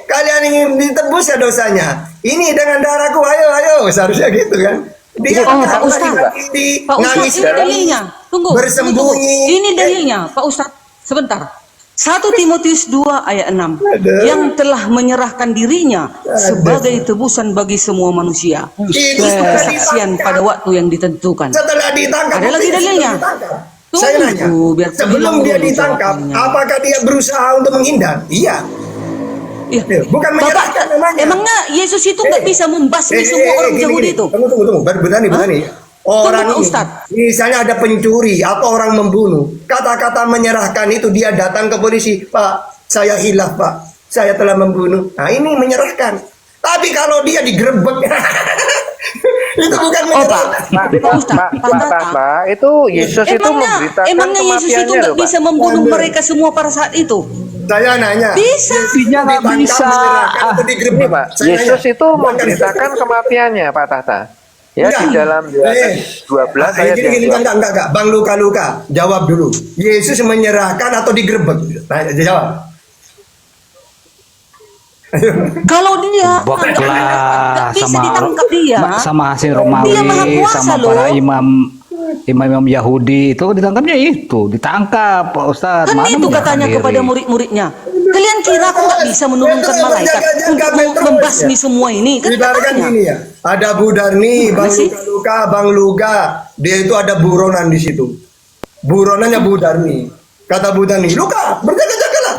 Speaker 1: Kalian ingin ditebus ya dosanya. Ini dengan darahku, ayo. Seharusnya gitu kan. Dia
Speaker 2: Oh, Pak Ustaz. Pak Ustaz,
Speaker 1: nangis
Speaker 2: ini dalilnya. Tunggu.
Speaker 1: bersembunyi.
Speaker 2: Ini dalilnya, Pak Ustaz. Sebentar. 1 Timotius 2 ayat 6. Yang telah menyerahkan dirinya sebagai tebusan bagi semua manusia.
Speaker 1: Itu
Speaker 2: Untuk
Speaker 1: sudah
Speaker 2: kesaksian
Speaker 1: ditangkap.
Speaker 2: pada waktu yang ditentukan.
Speaker 1: Setelah ditangkap,
Speaker 2: Ada lagi
Speaker 1: buktinya
Speaker 2: dalilnya?
Speaker 1: sudah ditangkap.
Speaker 2: Tunggu,
Speaker 1: Saya nanya,
Speaker 2: biar
Speaker 1: sebelum
Speaker 2: bilang
Speaker 1: dia
Speaker 2: dulu
Speaker 1: ditangkap,
Speaker 2: jawabannya.
Speaker 1: apakah dia berusaha untuk menghindar? Iya.
Speaker 2: Ya.
Speaker 1: Bukan menyerahkan namanya.
Speaker 2: Emangnya Yesus itu nggak bisa membasmi semua orang Yahudi itu?
Speaker 1: Tunggu. Berani. Orang
Speaker 2: Tunggu, Pak
Speaker 1: ini,
Speaker 2: Ustadz.
Speaker 1: misalnya ada pencuri atau orang membunuh, kata-kata menyerahkan itu dia datang ke polisi, Pak, saya hilaf, Pak, saya telah membunuh. Nah, ini menyerahkan. Tapi kalau dia digerebek, itu bukan menyerahkan.
Speaker 3: Pak, itu Yesus itu memberitakan
Speaker 2: Emangnya Yesus itu
Speaker 3: kematiannya
Speaker 2: nggak
Speaker 3: loh Pak.
Speaker 2: bisa membunuh mereka semua pada saat itu?
Speaker 1: Saya nanya.
Speaker 2: Bisa.
Speaker 6: Intinya nggak
Speaker 1: Ditangkap,
Speaker 6: bisa.
Speaker 1: menyerahkan, atau
Speaker 3: Ini
Speaker 1: digerebek?
Speaker 3: Pak,
Speaker 1: Saya
Speaker 3: Yesus
Speaker 1: nanya.
Speaker 3: itu memberitakan kematiannya Pak Tata. Ya,
Speaker 1: Enggak.
Speaker 3: di dalam Yohanes 12 ayat yang
Speaker 1: Gini, enggak. Bang Luka, jawab dulu. Yesus menyerahkan atau digerebek? Nah, jawab.
Speaker 2: Kalau dia
Speaker 6: Baklah
Speaker 2: nggak bisa ditangkap dia.
Speaker 6: sama hasil Romawi,
Speaker 2: Dia maha kuasa
Speaker 6: sama para
Speaker 2: loh.
Speaker 6: imam Yahudi itu ditangkapnya ditangkap Pak Ustadz.
Speaker 2: Kan
Speaker 6: Mana
Speaker 2: itu
Speaker 6: menyerahkan
Speaker 2: katanya
Speaker 6: diri?
Speaker 2: kepada murid-muridnya. Kalian kira aku nggak bisa menurunkan
Speaker 1: Petrus
Speaker 2: malaikat
Speaker 1: berjaga-jaga,
Speaker 2: untuk
Speaker 1: Petrus,
Speaker 2: membasmi
Speaker 1: ya.
Speaker 2: semua ini? Kan
Speaker 1: Ibaratkan
Speaker 2: katanya.
Speaker 1: gini ya, ada Bu Darni, Bang
Speaker 2: Masih?
Speaker 1: Luka, Bang Luga, dia itu ada buronan di situ. Buronannya Bu Darni. Kata Bu Darni, Luka, berjaga-jagalah.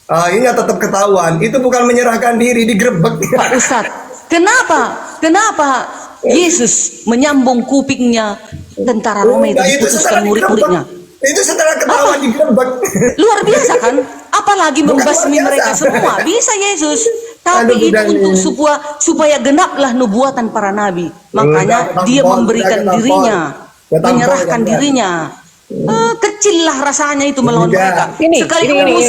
Speaker 1: Akhirnya tetap ketahuan, itu bukan menyerahkan diri, digerebek.
Speaker 2: Pak Ustadz, kenapa Yesus menyambung kupingnya tentara Roma itu
Speaker 1: Nah, itu setelah
Speaker 2: diputuskan
Speaker 1: digerebek.
Speaker 2: murid-muridnya?
Speaker 1: Itu setelah ketahuan digerebek.
Speaker 2: Luar biasa kan? Apalagi
Speaker 1: Bukan
Speaker 2: membasmi
Speaker 1: luar biasa.
Speaker 2: mereka semua. Bisa Yesus. Tapi
Speaker 1: Aduh,
Speaker 2: itu
Speaker 1: budaknya.
Speaker 2: untuk supaya genaplah nubuatan para nabi. Makanya
Speaker 1: Udah,
Speaker 2: dia
Speaker 1: ketampol,
Speaker 2: memberikan
Speaker 1: udah,
Speaker 2: dirinya.
Speaker 1: ketampol,
Speaker 2: Menyerahkan
Speaker 1: udah.
Speaker 2: dirinya. Kecil lah rasanya itu melawan
Speaker 1: Udah.
Speaker 2: mereka.
Speaker 3: Ini
Speaker 2: Sekaligus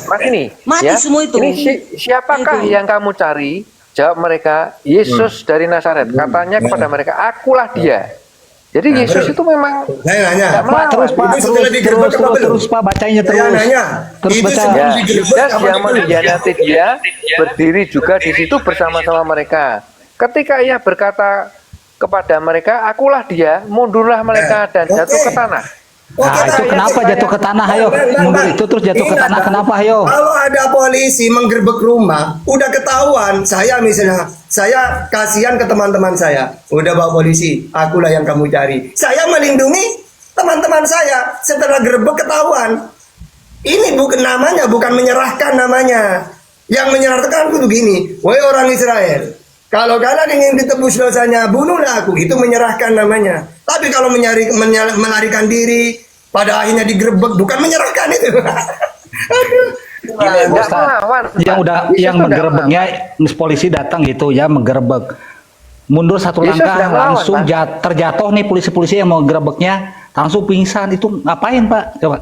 Speaker 3: Mas ini.
Speaker 2: mati semua itu.
Speaker 3: Ini siapakah
Speaker 2: Itu.
Speaker 3: yang kamu cari? Jawab mereka, Yesus dari Nazaret. Katanya kepada mereka, akulah dia. Jadi Yesus itu memang
Speaker 1: Saya nanya,
Speaker 3: nggak
Speaker 6: Pak,
Speaker 3: melawan.
Speaker 6: terus Pak,
Speaker 1: Itu setelah digerebek apa belum?
Speaker 6: terus Pak, bacanya
Speaker 1: Saya
Speaker 6: terus.
Speaker 1: nanya,
Speaker 6: Terus
Speaker 1: itu
Speaker 6: baca.
Speaker 1: sebelum
Speaker 3: Ya,
Speaker 1: digerebek
Speaker 3: Yudas
Speaker 1: apa
Speaker 3: yang
Speaker 1: digerebek?
Speaker 3: mengkhianati dia berdiri juga di situ bersama-sama mereka. Ketika ia berkata kepada mereka, akulah dia, mundurlah mereka dan jatuh ke tanah.
Speaker 1: Oke,
Speaker 6: Nah, itu
Speaker 1: Bang.
Speaker 6: kenapa jatuh ke tanah, ayo? Mundur itu terus jatuh ke
Speaker 1: Ingat,
Speaker 6: tanah,
Speaker 1: Bang.
Speaker 6: kenapa, ayo?
Speaker 1: Kalau ada polisi menggerebek rumah, udah ketahuan. Saya misalnya, saya kasihan ke teman-teman saya. Udah bawa polisi, akulah yang kamu cari. Saya melindungi teman-teman saya. Setelah gerebek ketahuan. Ini bukan namanya, bukan menyerahkan namanya. Yang menyerahkan itu begini, wahai orang Israel, kalau kalian ingin ditebus dosanya, bunuhlah aku. Itu menyerahkan namanya. Tapi kalau melarikan diri, pada akhirnya digerebek, bukan menyerahkan itu. Aduh.
Speaker 3: Nggak melawan.
Speaker 6: Yang menggerebeknya polisi datang gitu ya, menggerebek. Mundur satu
Speaker 3: Yesus
Speaker 6: langkah
Speaker 3: nggak melawan,
Speaker 6: langsung
Speaker 3: Pak.
Speaker 6: terjatuh nih polisi-polisi yang mau gerebeknya, langsung pingsan. Itu ngapain, Pak? Coba.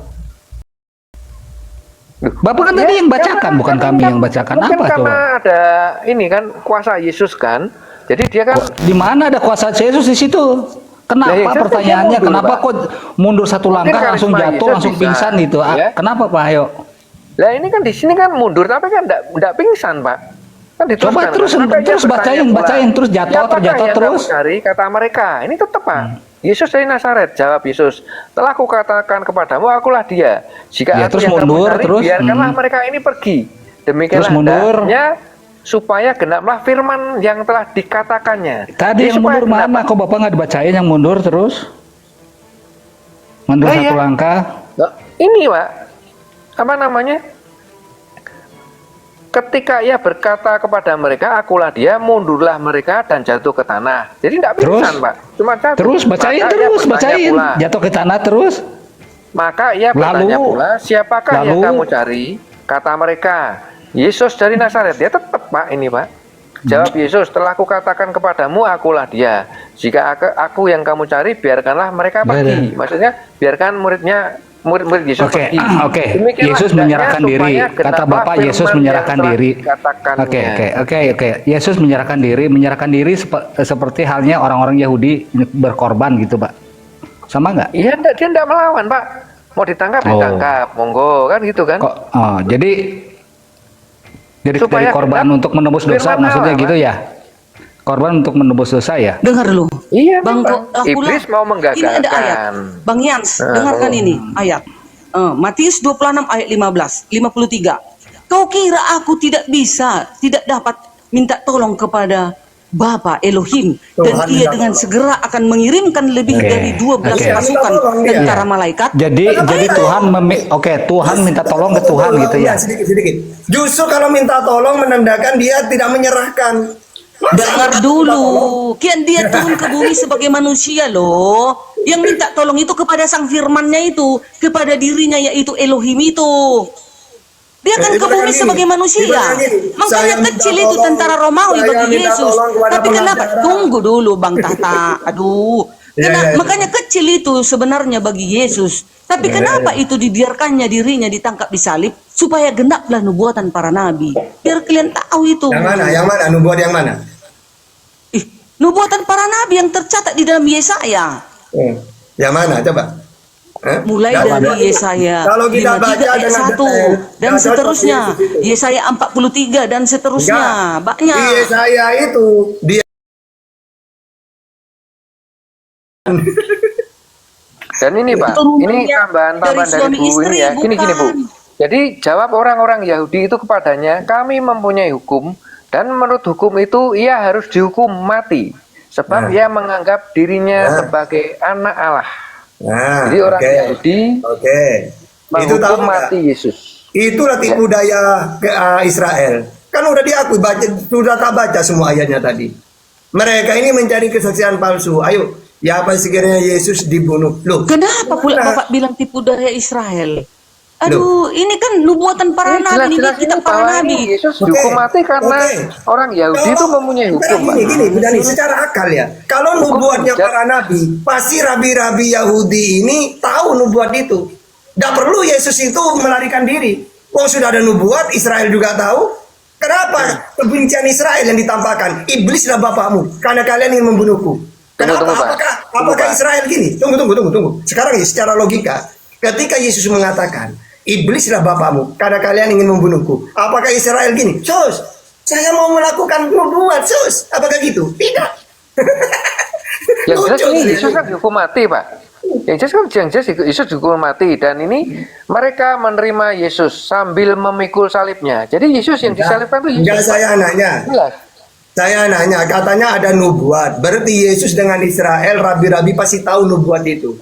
Speaker 6: Bapak kan tadi yang bacakan, bukan kami yang bacakan.
Speaker 3: Mungkin
Speaker 6: Apa
Speaker 3: karena
Speaker 6: coba?
Speaker 3: ada ini kan kuasa Yesus kan. Jadi dia kan
Speaker 6: Di mana ada kuasa Yesus di situ?
Speaker 3: Lah,
Speaker 6: Kenapa
Speaker 3: Yesus
Speaker 6: pertanyaannya?
Speaker 3: dia mundur,
Speaker 6: Kenapa
Speaker 3: Pak.
Speaker 6: kok mundur satu
Speaker 3: Mungkin
Speaker 6: langkah langsung
Speaker 3: karisma
Speaker 6: jatuh,
Speaker 3: Yesus
Speaker 6: langsung
Speaker 3: bisa,
Speaker 6: pingsan gitu?
Speaker 3: ya.
Speaker 6: Kenapa, Pak? Ayo.
Speaker 3: Lah ini kan di sini kan mundur tapi kan enggak pingsan, Pak. Kan diteruskan,
Speaker 6: Coba terus,
Speaker 3: kan? Maka ia
Speaker 6: terus
Speaker 3: bertanya pula,
Speaker 6: bacain, terus jatuh,
Speaker 3: "Siapakah
Speaker 6: terjatuh
Speaker 3: yang
Speaker 6: terus."
Speaker 3: kamu cari?" Kata mereka. Ini tetap, Pak. Yesus dari Nazaret, jawab Yesus. "Telah kukatakan kepadamu, akulah dia. Jika
Speaker 6: Ya,
Speaker 3: aku
Speaker 6: terus
Speaker 3: yang kamu
Speaker 6: mundur,
Speaker 3: cari,
Speaker 6: terus,
Speaker 3: biarkanlah mereka ini pergi. Demikianlah
Speaker 6: Terus mundur.
Speaker 3: hendaknya supaya genaplah firman yang telah dikatakannya."
Speaker 6: Tadi
Speaker 3: Jadi
Speaker 6: yang
Speaker 3: supaya
Speaker 6: mundur
Speaker 3: genap,
Speaker 6: mana? Kok Bapak nggak dibacain yang mundur terus? Mundur
Speaker 3: Lah,
Speaker 6: satu
Speaker 3: iya.
Speaker 6: langkah.
Speaker 3: Loh, ini, Pak, apa namanya? Ketika ia berkata kepada mereka, akulah dia, mundurlah mereka dan jatuh ke tanah. Jadi tidak
Speaker 6: Terus?
Speaker 3: pingsan, Pak. Cuma jatuh.
Speaker 6: Terus bacain,
Speaker 3: Maka ia
Speaker 6: terus
Speaker 3: bertanya
Speaker 6: bacain.
Speaker 3: pula.
Speaker 6: Jatuh ke tanah terus.
Speaker 3: Maka ia bertanya
Speaker 6: Lalu?
Speaker 3: pula, siapakah yang
Speaker 6: Lalu?
Speaker 3: kamu cari? Kata mereka, Yesus dari Nazaret. Dia tetap, Pak, ini, Pak. Jawab Yesus, telah kukatakan kepadamu, akulah dia. Jika aku yang kamu cari, biarkanlah mereka pergi. Maksudnya, biarkan murid-murid Yesus
Speaker 6: Oke,
Speaker 3: pergi.
Speaker 6: oke.
Speaker 3: Demikianlah
Speaker 6: Yesus
Speaker 3: hendaknya
Speaker 6: menyerahkan diri.
Speaker 3: supaya
Speaker 6: Kata
Speaker 3: genaplah
Speaker 6: Bapak, Yesus
Speaker 3: firman
Speaker 6: menyerahkan
Speaker 3: yang telah
Speaker 6: diri.
Speaker 3: dikatakannya.
Speaker 6: Oke. Yesus menyerahkan diri. Menyerahkan diri seperti halnya orang-orang Yahudi berkorban gitu, Pak. Sama nggak?
Speaker 3: Iya, dia enggak melawan, Pak. Mau ditangkap,
Speaker 6: Oh.
Speaker 3: ditangkap. Monggo, kan gitu kan.
Speaker 6: Kok? Oh, jadi
Speaker 3: Supaya
Speaker 6: dari korban
Speaker 3: genap
Speaker 6: untuk menebus dosa,
Speaker 3: firman
Speaker 6: maksudnya
Speaker 3: Allah,
Speaker 6: gitu
Speaker 3: Pak.
Speaker 6: ya? Korban untuk menebus dosa ya?
Speaker 2: Dengar dulu.
Speaker 3: Iya,
Speaker 2: Bang,
Speaker 3: memang. Iblis mau
Speaker 2: Ini ada ayat.
Speaker 3: menggagalkan.
Speaker 2: Bang Yans,
Speaker 3: Nah,
Speaker 2: dengarkan
Speaker 3: oh.
Speaker 2: ini ayat. Matius 26 ayat 53. Kau kira aku tidak dapat minta tolong kepada Bapa Elohim, dan
Speaker 1: Tuhan
Speaker 2: ia
Speaker 1: minta
Speaker 2: dengan
Speaker 1: tolong.
Speaker 2: segera akan mengirimkan lebih
Speaker 6: Oke,
Speaker 2: dari 12
Speaker 6: oke.
Speaker 2: pasukan
Speaker 1: Minta tolong, iya.
Speaker 2: tentara malaikat.
Speaker 6: Jadi Tuhan Tuhan minta tolong ke Tuhan gitu ya.
Speaker 1: Sedikit. Justru kalau minta tolong menandakan dia tidak menyerahkan. Masa
Speaker 2: Dengar
Speaker 1: minta
Speaker 2: dulu,
Speaker 1: tolong?
Speaker 2: kian dia turun ke bumi sebagai manusia loh. Yang minta tolong itu kepada sang firmannya itu, kepada dirinya yaitu Elohim itu. Dia kan ke
Speaker 1: Ibaratkan
Speaker 2: bumi
Speaker 1: gini,
Speaker 2: sebagai manusia.
Speaker 1: ibaratkan gini,
Speaker 2: Makanya
Speaker 1: saya minta
Speaker 2: kecil itu
Speaker 1: tolong,
Speaker 2: tentara Romawi
Speaker 1: saya
Speaker 2: bagi
Speaker 1: minta
Speaker 2: Yesus.
Speaker 1: tolong kepada
Speaker 2: Tapi kenapa?
Speaker 1: pengacara.
Speaker 2: Tunggu dulu Bang Tata. Aduh.
Speaker 1: Iya, iya.
Speaker 2: Makanya kecil itu sebenarnya bagi Yesus. Tapi kenapa itu dibiarkannya dirinya ditangkap disalib supaya genaplah nubuatan para nabi. Biar kalian tahu itu.
Speaker 1: Yang mana? Yang mana? Nubuat yang mana?
Speaker 2: Nubuatan para nabi yang tercatat di dalam Yesaya.
Speaker 1: Yang mana? Coba.
Speaker 2: Mulai dari Yesaya
Speaker 1: Kalau kita
Speaker 2: 53
Speaker 1: baca
Speaker 2: ayat
Speaker 1: dengan
Speaker 2: 1
Speaker 1: detail,
Speaker 2: dan
Speaker 1: nggak cocok
Speaker 2: seterusnya.
Speaker 1: Yesus itu.
Speaker 2: Yesaya 43 dan seterusnya. Banyak.
Speaker 1: Di Yesaya itu dia
Speaker 3: Dan ini, Pak,
Speaker 2: Itu
Speaker 3: ini
Speaker 2: rumahnya
Speaker 3: tambahan-tambahan
Speaker 2: dari
Speaker 3: dari
Speaker 2: suami
Speaker 3: Bu
Speaker 2: istri,
Speaker 3: ini ya. Gini, Bu.
Speaker 2: bukan.
Speaker 3: Jadi jawab orang-orang Yahudi itu kepadanya, kami mempunyai hukum dan menurut hukum itu ia harus dihukum mati sebab ia menganggap dirinya sebagai anak Allah.
Speaker 1: Nah,
Speaker 3: Jadi orang
Speaker 1: oke.
Speaker 3: Yahudi
Speaker 1: Oke. Itu tahu
Speaker 3: menghukum
Speaker 1: nggak?
Speaker 3: mati Yesus.
Speaker 1: Itulah tipu daya ke Israel. Kan udah diakui, sudah tak baca semua ayatnya tadi. Mereka ini mencari kesaksian palsu. Ayo, ya apa sekiranya Yesus dibunuh? Loh,
Speaker 2: Kenapa pula
Speaker 1: Nah.
Speaker 2: Bapak bilang tipu daya Israel? Aduh, ini kan nubuatan para nabi, ini
Speaker 3: Jelas-jelas
Speaker 2: kitab
Speaker 3: ini
Speaker 2: para
Speaker 3: bahwa
Speaker 2: nabi.
Speaker 3: ini Yesus
Speaker 1: Oke.
Speaker 3: dihukum mati karena
Speaker 1: Oke.
Speaker 3: orang Yahudi itu mempunyai hukum, Pak.
Speaker 1: Gini, Dani, secara akal ya. Kalau nubuatnya
Speaker 3: hujat.
Speaker 1: para nabi, pasti rabi-rabi Yahudi ini tahu nubuat itu. Tidak perlu Yesus itu melarikan diri. Wong sudah ada nubuat, Israel juga tahu. Kenapa kebencian Israel yang ditampakkan? Iblislah bapakmu, karena kalian ingin membunuhku. Kenapa?
Speaker 3: Tunggu, Pak.
Speaker 1: Apakah
Speaker 3: Pak.
Speaker 1: Israel gini? Tunggu. Sekarang ya, secara logika, ketika Yesus mengatakan, iblislah bapakmu, karena kalian ingin membunuhku. Apakah Israel gini? Sus, saya mau melakukan nubuat, sus. Apakah gitu? Tidak.
Speaker 3: Yang jelas
Speaker 1: Lucu
Speaker 3: ini
Speaker 1: kalian
Speaker 3: Yesus
Speaker 1: ini.
Speaker 3: kan dihukum mati, Pak. Yang jelas Yesus dihukum mati, dan ini mereka menerima Yesus sambil memikul salibnya. Jadi Yesus yang disalibkan itu
Speaker 1: Enggak,
Speaker 3: Yesus.
Speaker 1: saya nanya.
Speaker 3: Jelas.
Speaker 1: Saya nanya, katanya ada nubuat. Berarti Yesus dengan Israel, rabi-rabi pasti tahu nubuat itu.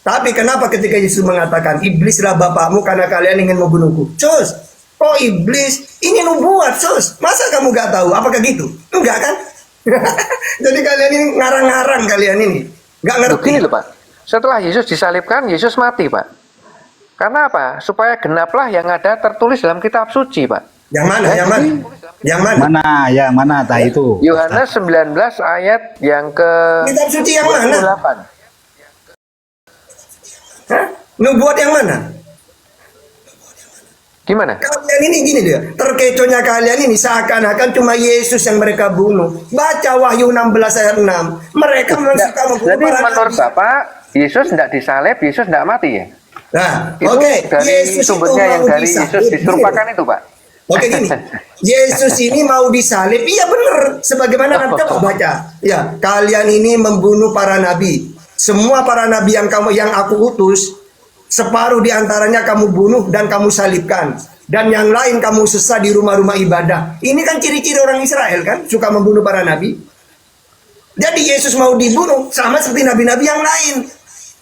Speaker 1: Tapi kenapa ketika Yesus mengatakan, iblislah bapakmu karena kalian ingin membunuhku? Cus, kok iblis? Ini nubuat, Cus. Masa kamu gak tahu? Apakah gitu? Enggak kan? Jadi kalian ini ngarang-ngarang kalian ini. Gak ngerti.
Speaker 3: Begini loh, Pak. Setelah Yesus disalibkan, Yesus mati, Pak. Karena apa? Supaya genaplah yang ada tertulis dalam kitab suci, Pak.
Speaker 1: Yang mana? Yang mana? Yang mana?
Speaker 6: Yang mana tah itu?
Speaker 3: Yohanes 19 ayat yang ke
Speaker 1: Kitab suci yang mana?
Speaker 3: 28.
Speaker 1: Hah? Nubuat yang mana?
Speaker 3: Gimana?
Speaker 1: Kalian ini gini dia, terkecohnya kalian ini seakan-akan cuma Yesus yang mereka bunuh. Baca Wahyu 16 ayat 6. Mereka memang suka membunuh
Speaker 3: Jadi
Speaker 1: para
Speaker 3: menurut
Speaker 1: nabi.
Speaker 3: Bapak, Yesus tidak disalib, Yesus tidak mati ya?
Speaker 1: Nah,
Speaker 3: Itu
Speaker 1: oke,
Speaker 3: dari
Speaker 1: Yesus itu
Speaker 3: sumbernya yang
Speaker 1: mau
Speaker 3: dari
Speaker 1: disalib.
Speaker 3: Yesus diserupakan itu, Pak.
Speaker 1: Oke gini, Yesus ini mau disalib, iya benar. Sebagaimana nanti coba baca. Ya, kalian ini membunuh para nabi. Semua para nabi yang aku utus, separuh diantaranya kamu bunuh dan kamu salibkan. Dan yang lain kamu sesat di rumah-rumah ibadah. Ini kan ciri-ciri orang Israel kan, suka membunuh para nabi. Jadi Yesus mau dibunuh sama seperti nabi-nabi yang lain.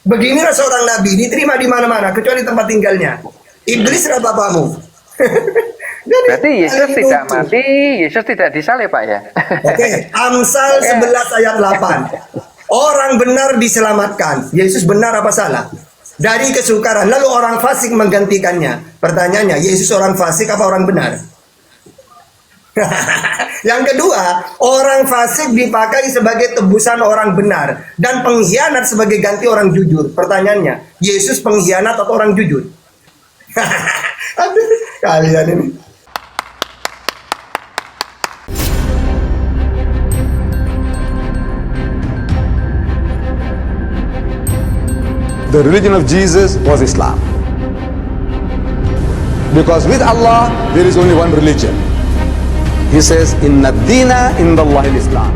Speaker 1: Beginilah seorang nabi diterima di mana-mana kecuali tempat tinggalnya. Iblislah bapakmu. Jadi,
Speaker 3: Berarti Yesus
Speaker 1: kalian
Speaker 3: tidak
Speaker 1: lucu.
Speaker 3: mati, Yesus tidak disalib, Pak ya?
Speaker 1: Oke, Amsal 11 ayat 8. Orang benar diselamatkan. Yesus benar apa salah? Dari kesukaran. Lalu orang fasik menggantikannya. Pertanyaannya, Yesus orang fasik apa orang benar? Yang kedua, orang fasik dipakai sebagai tebusan orang benar dan pengkhianat sebagai ganti orang jujur. Pertanyaannya, Yesus pengkhianat atau orang jujur? Aduh, kalian ini.
Speaker 11: The religion of Jesus was Islam. Because with Allah, there is only one religion. He says, Inna dina indallahi al-Islam.